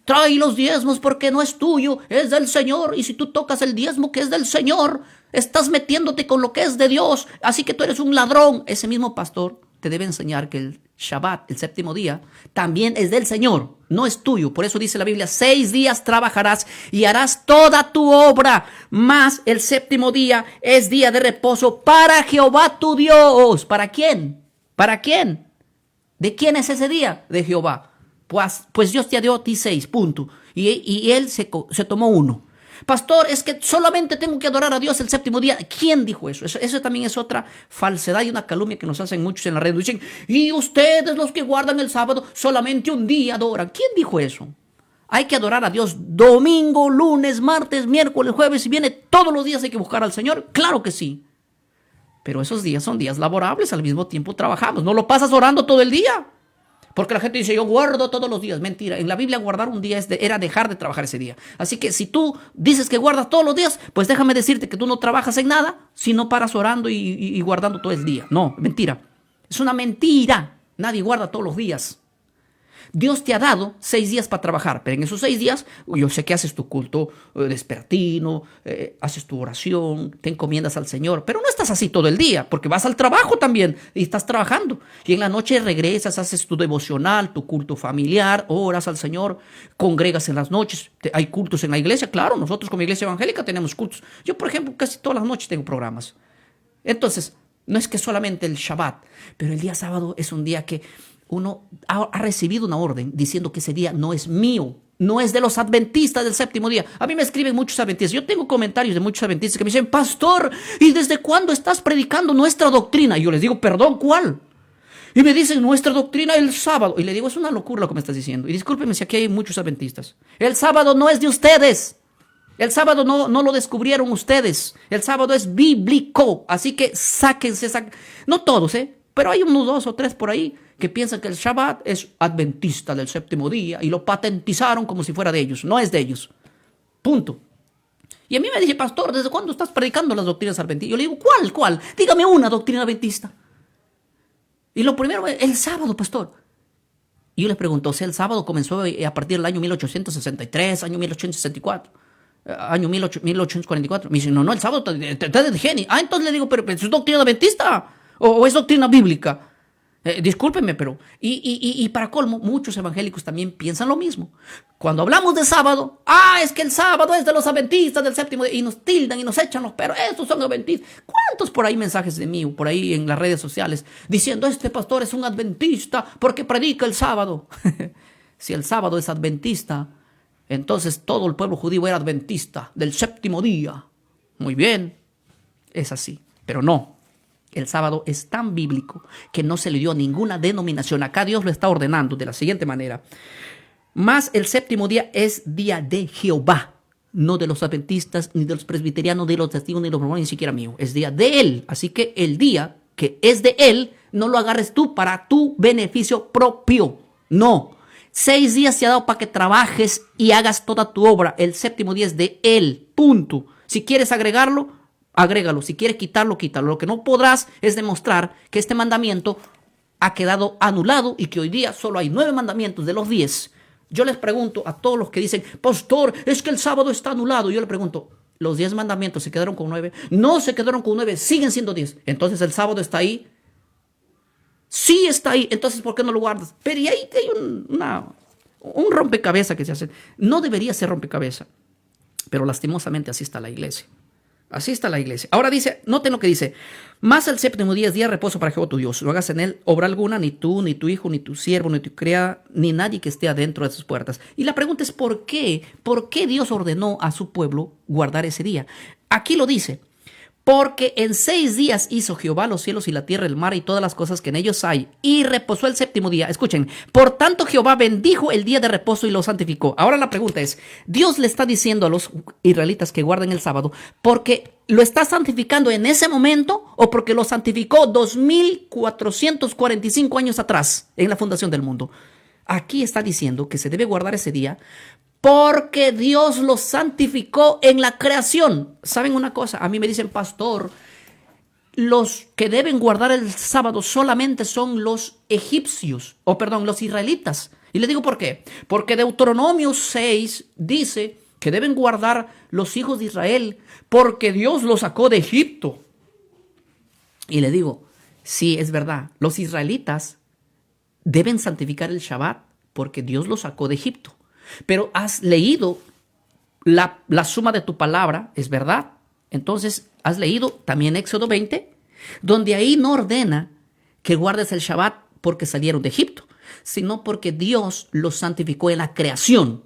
Trae los diezmos porque no es tuyo, es del Señor. Y si tú tocas el diezmo que es del Señor, estás metiéndote con lo que es de Dios. Así que tú eres un ladrón. Ese mismo pastor te debe enseñar que el Shabbat, el séptimo día, también es del Señor, no es tuyo. Por eso dice la Biblia, 6 días trabajarás y harás toda tu obra, mas el séptimo día es día de reposo para Jehová tu Dios. ¿Para quién? ¿Para quién? ¿De quién es ese día? De Jehová. Pues Dios te dio a ti 6, punto. Y él se tomó 1. Pastor, es que solamente tengo que adorar a Dios el séptimo día. ¿Quién dijo eso? Eso también es otra falsedad y una calumnia que nos hacen muchos en la red. Dicen, y ustedes los que guardan el sábado solamente un día adoran. ¿Quién dijo eso? Hay que adorar a Dios domingo, lunes, martes, miércoles, jueves. Si viene todos los días hay que buscar al Señor. Claro que sí. Pero esos días son días laborables. Al mismo tiempo trabajamos. No lo pasas orando todo el día. Porque la gente dice, yo guardo todos los días. Mentira, en la Biblia guardar un día era dejar de trabajar ese día. Así que si tú dices que guardas todos los días, pues déjame decirte que tú no trabajas en nada si no paras orando y guardando todo el día. No, mentira. Es una mentira. Nadie guarda todos los días. Dios te ha dado 6 días para trabajar, pero en esos 6 días, yo sé que haces tu culto despertino, haces tu oración, te encomiendas al Señor, pero no estás así todo el día, porque vas al trabajo también y estás trabajando. Y en la noche regresas, haces tu devocional, tu culto familiar, oras al Señor, congregas en las noches. Hay cultos en la iglesia, claro, nosotros como iglesia evangélica tenemos cultos. Yo, por ejemplo, casi todas las noches tengo programas. Entonces, no es que solamente el Shabbat, pero el día sábado es un día que uno ha recibido una orden diciendo que ese día no es mío, no es de los adventistas del séptimo día. A mí me escriben muchos adventistas. Yo tengo comentarios de muchos adventistas que me dicen, pastor, ¿y desde cuándo estás predicando nuestra doctrina? Y yo les digo, perdón, ¿cuál? Y me dicen, nuestra doctrina el sábado. Y le digo, es una locura lo que me estás diciendo. Y discúlpenme si aquí hay muchos adventistas. El sábado no es de ustedes. El sábado no lo descubrieron ustedes. El sábado es bíblico. Así que sáquense. No todos, pero hay unos 2 o 3 por ahí que piensan que el Shabbat es adventista del séptimo día y lo patentizaron como si fuera de ellos. No es de ellos. Punto. Y a mí me dice, pastor, ¿desde cuándo estás predicando las doctrinas adventistas? Yo le digo, ¿cuál? Dígame una doctrina adventista. Y lo primero, el sábado, pastor. Y yo le pregunto, si el sábado comenzó a partir del año 1863, año 1864, año 1844. Me dice, no, el sábado está de genio. Entonces le digo, pero ¿es doctrina adventista o es doctrina bíblica? Discúlpenme, pero... Y para colmo, muchos evangélicos también piensan lo mismo. Cuando hablamos de sábado, es que el sábado es de los adventistas del séptimo día, y nos tildan y nos echan los perros, estos son adventistas. ¿Cuántos por ahí mensajes de mí, por ahí en las redes sociales, diciendo, este pastor es un adventista porque predica el sábado? Si el sábado es adventista, entonces todo el pueblo judío era adventista del séptimo día. Muy bien, es así, pero no. El sábado es tan bíblico que no se le dio a ninguna denominación. Acá Dios lo está ordenando de la siguiente manera. Más el séptimo día es día de Jehová, no de los adventistas, ni de los presbiterianos, ni de los testigos, ni de los mormones, ni siquiera mío. Es día de Él. Así que el día que es de Él, no lo agarres tú para tu beneficio propio. No. 6 días te ha dado para que trabajes y hagas toda tu obra. El séptimo día es de Él. Punto. Si quieres agregarlo, agrégalo. Si quieres quitarlo, quítalo. Lo que no podrás es demostrar que este mandamiento ha quedado anulado y que hoy día solo hay 9 mandamientos de los 10. Yo les pregunto a todos los que dicen, pastor, es que el sábado está anulado. Yo le pregunto, ¿los 10 mandamientos se quedaron con 9? No se quedaron con 9, siguen siendo 10. Entonces el sábado está ahí. Sí está ahí, entonces ¿por qué no lo guardas? Pero y ahí hay un rompecabezas que se hace. No debería ser rompecabezas, pero lastimosamente así está la iglesia. Así está la iglesia. Ahora dice, noten lo que dice, más el séptimo día es día de reposo para Jehová tu Dios. No hagas en él obra alguna, ni tú, ni tu hijo, ni tu siervo, ni tu criada, ni nadie que esté adentro de sus puertas. Y la pregunta es, ¿por qué? ¿Por qué Dios ordenó a su pueblo guardar ese día? Aquí lo dice. Porque en 6 días hizo Jehová los cielos y la tierra, el mar y todas las cosas que en ellos hay, y reposó el séptimo día. Escuchen, por tanto Jehová bendijo el día de reposo y lo santificó. Ahora la pregunta es, ¿Dios le está diciendo a los israelitas que guarden el sábado porque lo está santificando en ese momento o porque lo santificó 2445 años atrás en la fundación del mundo? Aquí está diciendo que se debe guardar ese día porque Dios los santificó en la creación. ¿Saben una cosa? A mí me dicen, pastor, los que deben guardar el sábado solamente son los egipcios, los israelitas. Y le digo, ¿por qué? Porque Deuteronomio 6 dice que deben guardar los hijos de Israel porque Dios los sacó de Egipto. Y le digo, sí, es verdad, los israelitas deben santificar el Shabbat porque Dios los sacó de Egipto. Pero has leído la suma de tu palabra, ¿es verdad? Entonces has leído también Éxodo 20, donde ahí no ordena que guardes el Shabbat porque salieron de Egipto, sino porque Dios los santificó en la creación.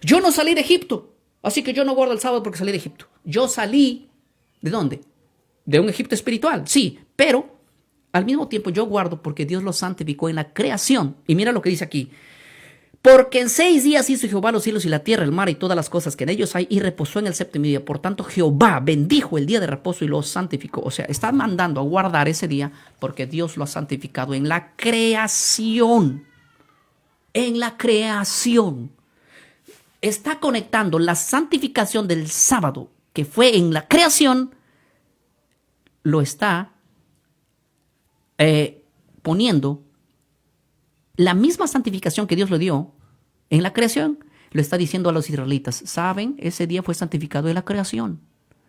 Yo no salí de Egipto, así que yo no guardo el sábado porque salí de Egipto. Yo salí, ¿de dónde? De un Egipto espiritual, sí, pero al mismo tiempo yo guardo porque Dios los santificó en la creación. Y mira lo que dice aquí. Porque en 6 días hizo Jehová los cielos y la tierra, el mar y todas las cosas que en ellos hay, y reposó en el séptimo día. Por tanto, Jehová bendijo el día de reposo y lo santificó. O sea, está mandando a guardar ese día porque Dios lo ha santificado en la creación. En la creación. Está conectando la santificación del sábado, que fue en la creación, lo está poniendo la misma santificación que Dios le dio en la creación, lo está diciendo a los israelitas. ¿Saben? Ese día fue santificado en la creación.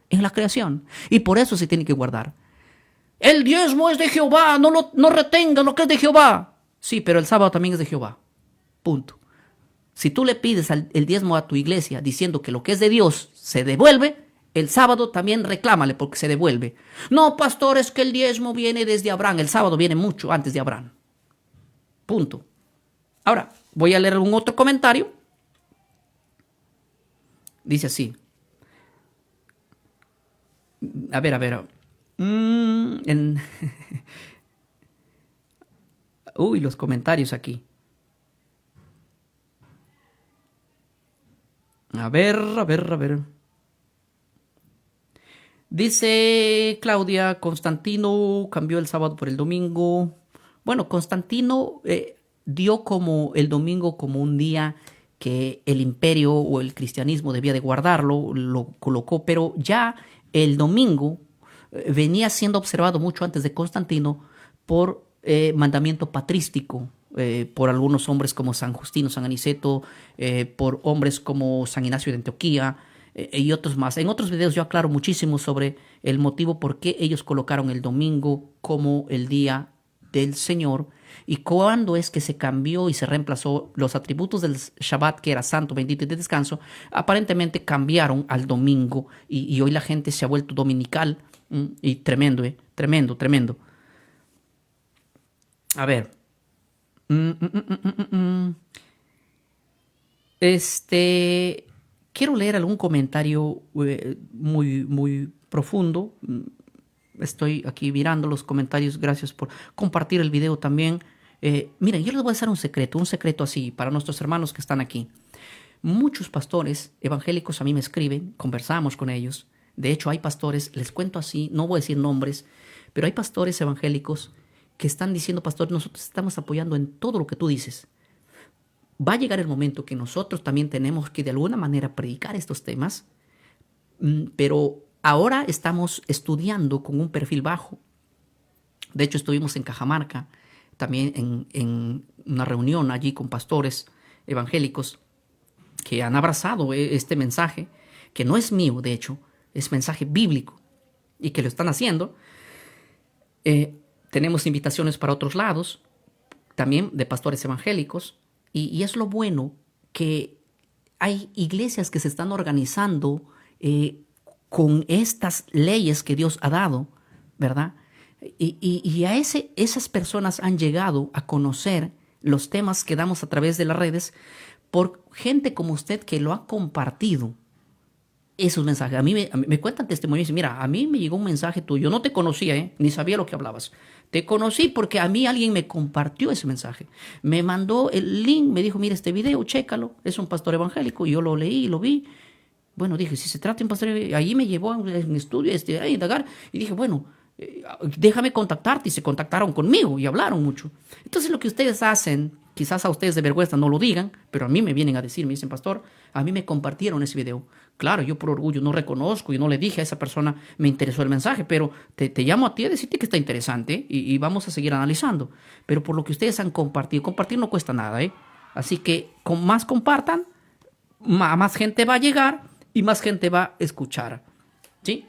En la creación. Y por eso se tiene que guardar. El diezmo es de Jehová, no retengan lo que es de Jehová. Sí, pero el sábado también es de Jehová. Punto. Si tú le pides el diezmo a tu iglesia diciendo que lo que es de Dios se devuelve, el sábado también reclámale porque se devuelve. No, pastor, es que el diezmo viene desde Abraham. El sábado viene mucho antes de Abraham. Punto. Ahora, voy a leer un otro comentario. Dice así. A ver. Uy, los comentarios aquí. A ver. Dice Claudia, Constantino cambió el sábado por el domingo. Bueno, Constantino dio como el domingo como un día que el imperio o el cristianismo debía de guardarlo, lo colocó, pero ya el domingo venía siendo observado mucho antes de Constantino por mandamiento patrístico, por algunos hombres como San Justino, San Aniceto, por hombres como San Ignacio de Antioquía y otros más. En otros videos yo aclaro muchísimo sobre el motivo por qué ellos colocaron el domingo como el día del Señor y cuándo es que se cambió y se reemplazó los atributos del Shabbat, que era santo, bendito y de descanso. Aparentemente cambiaron al domingo y hoy la gente se ha vuelto dominical. Y tremendo, tremendo, tremendo. A ver. Quiero leer algún comentario muy profundo. Estoy aquí mirando los comentarios. Gracias por compartir el video también. Miren, yo les voy a hacer un secreto así para nuestros hermanos que están aquí. Muchos pastores evangélicos a mí me escriben, conversamos con ellos. De hecho, hay pastores, les cuento así, no voy a decir nombres, pero hay pastores evangélicos que están diciendo: pastor, nosotros estamos apoyando en todo lo que tú dices. Va a llegar el momento que nosotros también tenemos que de alguna manera predicar estos temas, pero ahora estamos estudiando con un perfil bajo. De hecho, estuvimos en Cajamarca, también en una reunión allí con pastores evangélicos que han abrazado este mensaje, que no es mío, de hecho, es mensaje bíblico, y que lo están haciendo. Tenemos invitaciones para otros lados, también de pastores evangélicos, y es lo bueno que hay iglesias que se están organizando con estas leyes que Dios ha dado, ¿verdad? Y a esas personas han llegado a conocer los temas que damos a través de las redes por gente como usted que lo ha compartido. Esos mensajes, a mí me cuentan testimonios. Mira, a mí me llegó un mensaje tuyo, no te conocía, ni sabía lo que hablabas. Te conocí porque a mí alguien me compartió ese mensaje. Me mandó el link, me dijo: mira este video, chécalo, es un pastor evangélico. Y yo lo leí, lo vi. Bueno, dije, si se trata de un pastor, ahí me llevó a un estudio a indagar. Y dije, bueno, déjame contactarte. Y se contactaron conmigo y hablaron mucho. Entonces lo que ustedes hacen, quizás a ustedes de vergüenza no lo digan, pero a mí me vienen a decir, me dicen: pastor, a mí me compartieron ese video. Claro, yo por orgullo no reconozco y no le dije a esa persona, me interesó el mensaje, pero te llamo a ti a decirte que está interesante y vamos a seguir analizando. Pero por lo que ustedes han compartido, compartir no cuesta nada, ¿eh? Así que con más compartan, más gente va a llegar y más gente va a escuchar, ¿sí?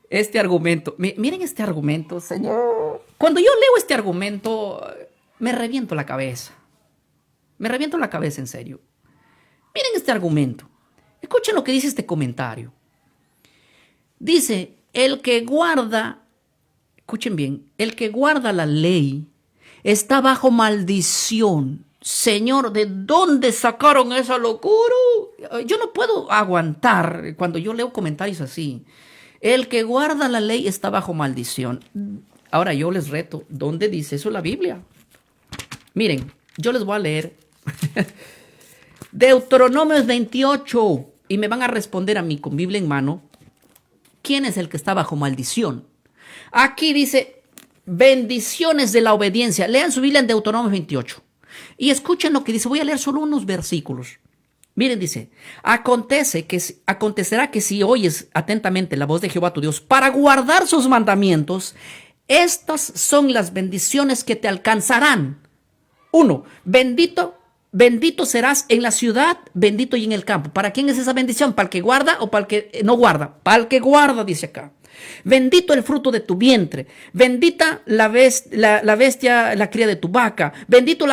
Este argumento, miren este argumento, señor. Cuando yo leo este argumento, me reviento la cabeza. Me reviento la cabeza, en serio. Miren este argumento. Escuchen lo que dice este comentario. Dice: el que guarda, escuchen bien, el que guarda la ley está bajo maldición. Señor, ¿de dónde sacaron esa locura? Yo no puedo aguantar cuando yo leo comentarios así. El que guarda la ley está bajo maldición. Ahora yo les reto, ¿dónde dice eso la Biblia? Miren, yo les voy a leer Deuteronomio 28 y me van a responder a mí con Biblia en mano. ¿Quién es el que está bajo maldición? Aquí dice bendiciones de la obediencia. Lean su Biblia en Deuteronomio 28 y escuchen lo que dice. Voy a leer solo unos versículos. Miren, dice: acontecerá que si oyes atentamente la voz de Jehová tu Dios para guardar sus mandamientos, estas son las bendiciones que te alcanzarán. 1. Bendito serás en la ciudad, bendito y en el campo. ¿Para quién es esa bendición? ¿Para el que guarda o para el que no guarda? Para el que guarda, dice acá. Bendito el fruto de tu vientre, bendita la bestia, la cría de tu vaca, bendito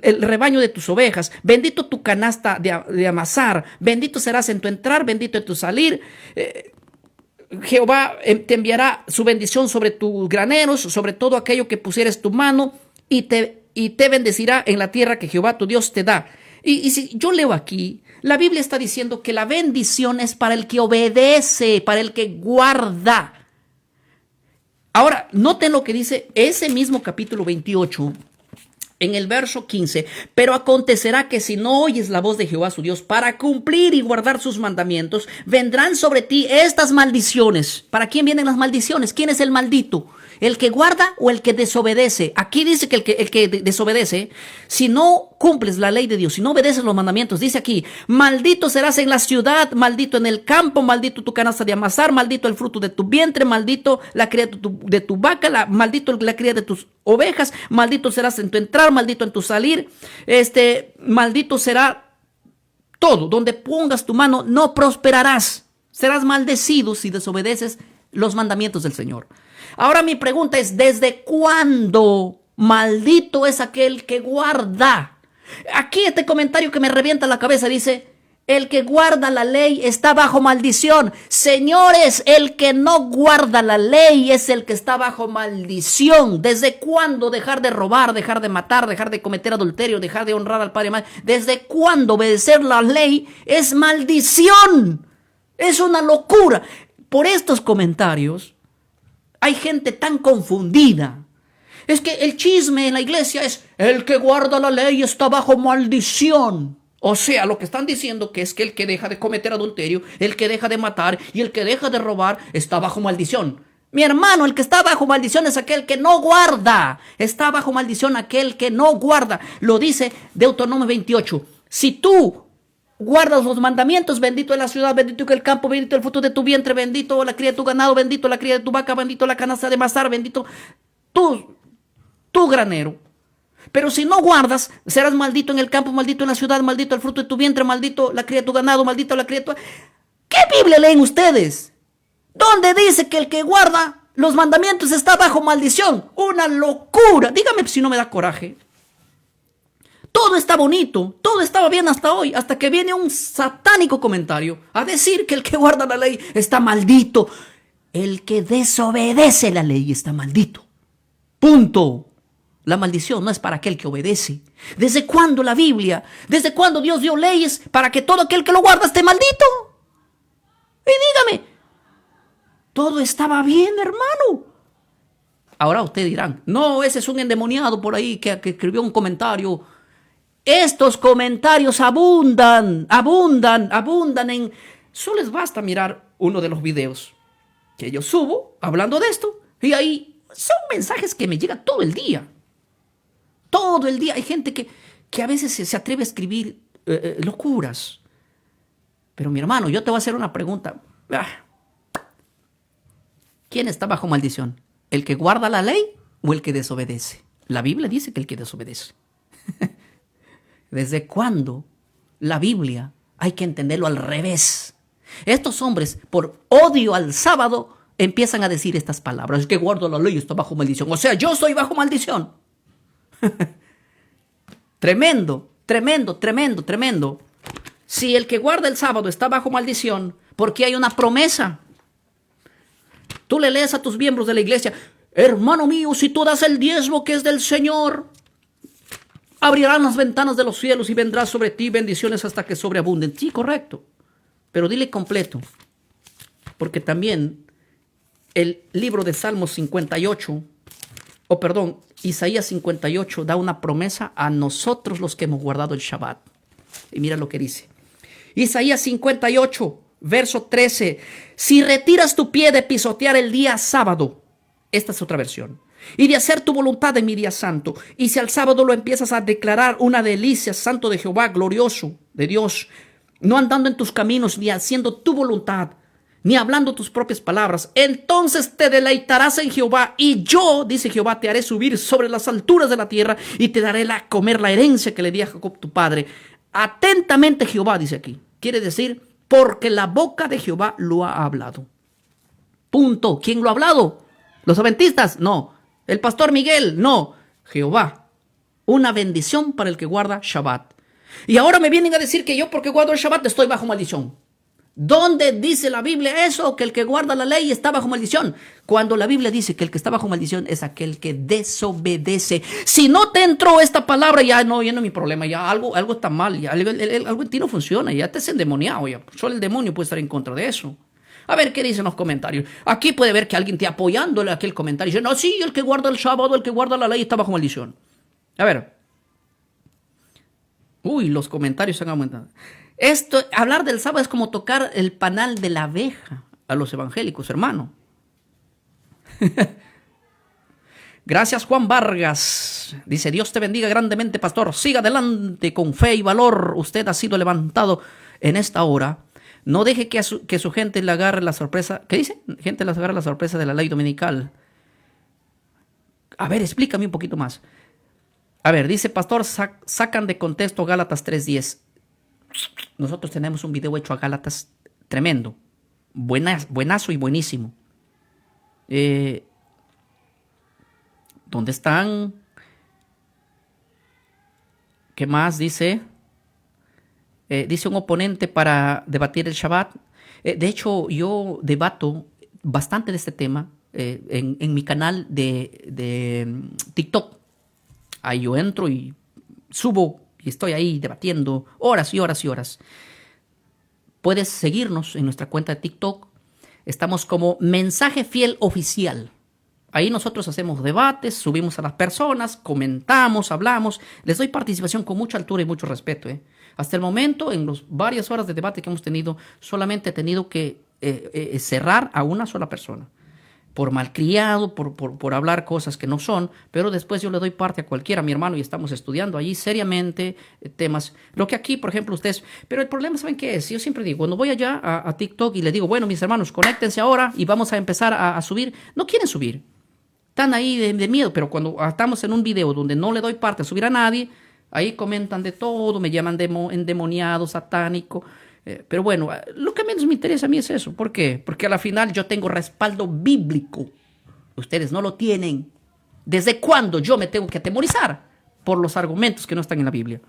el rebaño de tus ovejas, bendito tu canasta de amasar, bendito serás en tu entrar, bendito en tu salir. Jehová te enviará su bendición sobre tus graneros, sobre todo aquello que pusieres tu mano, y te bendecirá en la tierra que Jehová tu Dios te da. Y si yo leo aquí, la Biblia está diciendo que la bendición es para el que obedece, para el que guarda. Ahora, noten lo que dice ese mismo capítulo 28, en el verso 15. Pero acontecerá que si no oyes la voz de Jehová su Dios para cumplir y guardar sus mandamientos, vendrán sobre ti estas maldiciones. ¿Para quién vienen las maldiciones? ¿Quién es el maldito? ¿El que guarda o el que desobedece? Aquí dice que el que desobedece, si no cumples la ley de Dios, si no obedeces los mandamientos, dice aquí: maldito serás en la ciudad, maldito en el campo, maldito tu canasta de amasar, maldito el fruto de tu vientre, maldito la cría de tu vaca, maldito la cría de tus ovejas, maldito serás en tu entrar, maldito en tu salir, maldito será todo. Donde pongas tu mano no prosperarás. Serás maldecido si desobedeces los mandamientos del Señor. Ahora mi pregunta es, ¿desde cuándo maldito es aquel que guarda? Aquí este comentario que me revienta la cabeza dice, el que guarda la ley está bajo maldición. Señores, el que no guarda la ley es el que está bajo maldición. ¿Desde cuándo dejar de robar, dejar de matar, dejar de cometer adulterio, dejar de honrar al padre y madre? ¿Desde cuándo obedecer la ley es maldición? Es una locura. Por estos comentarios hay gente tan confundida. Es que el chisme en la iglesia es, el que guarda la ley está bajo maldición. O sea, lo que están diciendo que es que el que deja de cometer adulterio, el que deja de matar y el que deja de robar está bajo maldición. Mi hermano, el que está bajo maldición es aquel que no guarda. Está bajo maldición aquel que no guarda. Lo dice Deuteronomio 28. Si tú guardas los mandamientos, bendito es la ciudad, bendito es el campo, bendito el fruto de tu vientre, bendito la cría de tu ganado, bendito la cría de tu vaca, bendito la canasta de mazar, bendito tu granero. Pero si no guardas, serás maldito en el campo, maldito en la ciudad, maldito el fruto de tu vientre, maldito la cría de tu ganado, maldito la cría de tu... ¿Qué Biblia leen ustedes? ¿Dónde dice que el que guarda los mandamientos está bajo maldición? ¡Una locura! Dígame si no me da coraje. Todo está bonito, todo estaba bien hasta hoy, hasta que viene un satánico comentario a decir que el que guarda la ley está maldito. El que desobedece la ley está maldito. Punto. La maldición no es para aquel que obedece. ¿Desde cuándo la Biblia? ¿Desde cuándo Dios dio leyes para que todo aquel que lo guarda esté maldito? Y dígame, todo estaba bien, hermano. Ahora ustedes dirán, no, ese es un endemoniado por ahí que escribió un comentario. Estos comentarios abundan en... Solo les basta mirar uno de los videos que yo subo hablando de esto. Y ahí son mensajes que me llegan todo el día. Todo el día hay gente que a veces se atreve a escribir locuras. Pero mi hermano, yo te voy a hacer una pregunta. ¿Quién está bajo maldición? ¿El que guarda la ley o el que desobedece? La Biblia dice que el que desobedece. ¿Desde cuándo la Biblia hay que entenderlo al revés? Estos hombres, por odio al sábado, empiezan a decir estas palabras. El que guarda la ley está bajo maldición. O sea, yo estoy bajo maldición. Tremendo, tremendo, tremendo, tremendo. Si el que guarda el sábado está bajo maldición, porque hay una promesa. Tú le lees a tus miembros de la iglesia, hermano mío, si tú das el diezmo que es del Señor, abrirán las ventanas de los cielos y vendrá sobre ti bendiciones hasta que sobreabunden. Sí, correcto. Pero dile completo. Porque también el libro de Salmos 58, Isaías 58 da una promesa a nosotros los que hemos guardado el Shabbat. Y mira lo que dice. Isaías 58, verso 13. Si retiras tu pie de pisotear el día sábado, esta es otra versión, y de hacer tu voluntad en mi día santo, y si al sábado lo empiezas a declarar una delicia, santo de Jehová, glorioso de Dios, no andando en tus caminos, ni haciendo tu voluntad, ni hablando tus propias palabras, entonces te deleitarás en Jehová, y yo, dice Jehová, te haré subir sobre las alturas de la tierra, y te daré a comer la herencia que le di a Jacob tu padre. Atentamente Jehová, dice aquí. Quiere decir, porque la boca de Jehová lo ha hablado. Punto. ¿Quién lo ha hablado? ¿Los adventistas? No. ¿El pastor Miguel? No. Jehová. Una bendición para el que guarda Shabbat. Y ahora me vienen a decir que yo, porque guardo el Shabbat, estoy bajo maldición. ¿Dónde dice la Biblia eso? Que el que guarda la ley está bajo maldición. Cuando la Biblia dice que el que está bajo maldición es aquel que desobedece. Si no te entró esta palabra, ya no es mi problema. Ya algo está mal. Ya, algo en ti no funciona. Ya te has endemoniado. Ya. Solo el demonio puede estar en contra de eso. A ver qué dicen los comentarios. Aquí puede ver que alguien esté apoyándole a aquel comentario. Dice, no, sí, el que guarda el sábado, el que guarda la ley está bajo maldición. A ver. Uy, los comentarios se han aumentado. Hablar del sábado es como tocar el panal de la abeja a los evangélicos, hermano. Gracias, Juan Vargas. Dice, Dios te bendiga grandemente, pastor. Siga adelante con fe y valor. Usted ha sido levantado en esta hora. No deje que su gente le agarre la sorpresa. ¿Qué dice? Gente le agarre la sorpresa de la ley dominical. A ver, explícame un poquito más. A ver, dice, pastor, sacan de contexto Gálatas 3:10. Nosotros tenemos un video hecho a Gálatas tremendo, buenazo y buenísimo. ¿Dónde están? ¿Qué más dice? Dice un oponente para debatir el Shabbat. De hecho, yo debato bastante de este tema en mi canal de TikTok. Ahí yo entro y subo y estoy ahí debatiendo horas y horas y horas. Puedes seguirnos en nuestra cuenta de TikTok. Estamos como Mensaje Fiel Oficial. Ahí nosotros hacemos debates, subimos a las personas, comentamos, hablamos. Les doy participación con mucha altura y mucho respeto. Hasta el momento, en las varias horas de debate que hemos tenido, solamente he tenido que cerrar a una sola persona. Por malcriado, por hablar cosas que no son, pero después yo le doy parte a cualquiera, a mi hermano, y estamos estudiando allí seriamente temas. Lo que aquí, por ejemplo, ustedes... Pero el problema, ¿saben qué es? Yo siempre digo, cuando voy allá a TikTok y les digo, bueno, mis hermanos, conéctense ahora y vamos a empezar a subir, no quieren subir. Están ahí de miedo, pero cuando estamos en un video donde no le doy parte a subir a nadie, ahí comentan de todo, me llaman endemoniado, satánico. Pero bueno, lo que menos me interesa a mí es eso. ¿Por qué? Porque a la final yo tengo respaldo bíblico. Ustedes no lo tienen. ¿Desde cuándo yo me tengo que atemorizar por los argumentos que no están en la Biblia?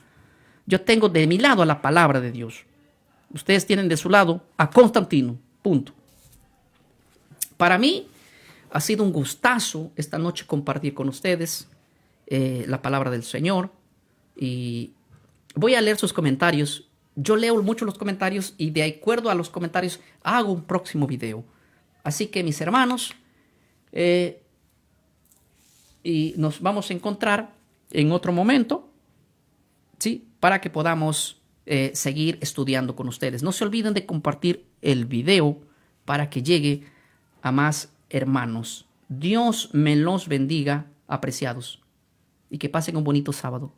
Yo tengo de mi lado a la palabra de Dios. Ustedes tienen de su lado a Constantino. Punto. Para mí ha sido un gustazo esta noche compartir con ustedes la palabra del Señor. Y voy a leer sus comentarios. Yo leo mucho los comentarios y de acuerdo a los comentarios hago un próximo video. Así que mis hermanos, y nos vamos a encontrar en otro momento, ¿sí? Para que podamos seguir estudiando con ustedes. No se olviden de compartir el video para que llegue a más hermanos. Dios me los bendiga, apreciados, y que pasen un bonito sábado.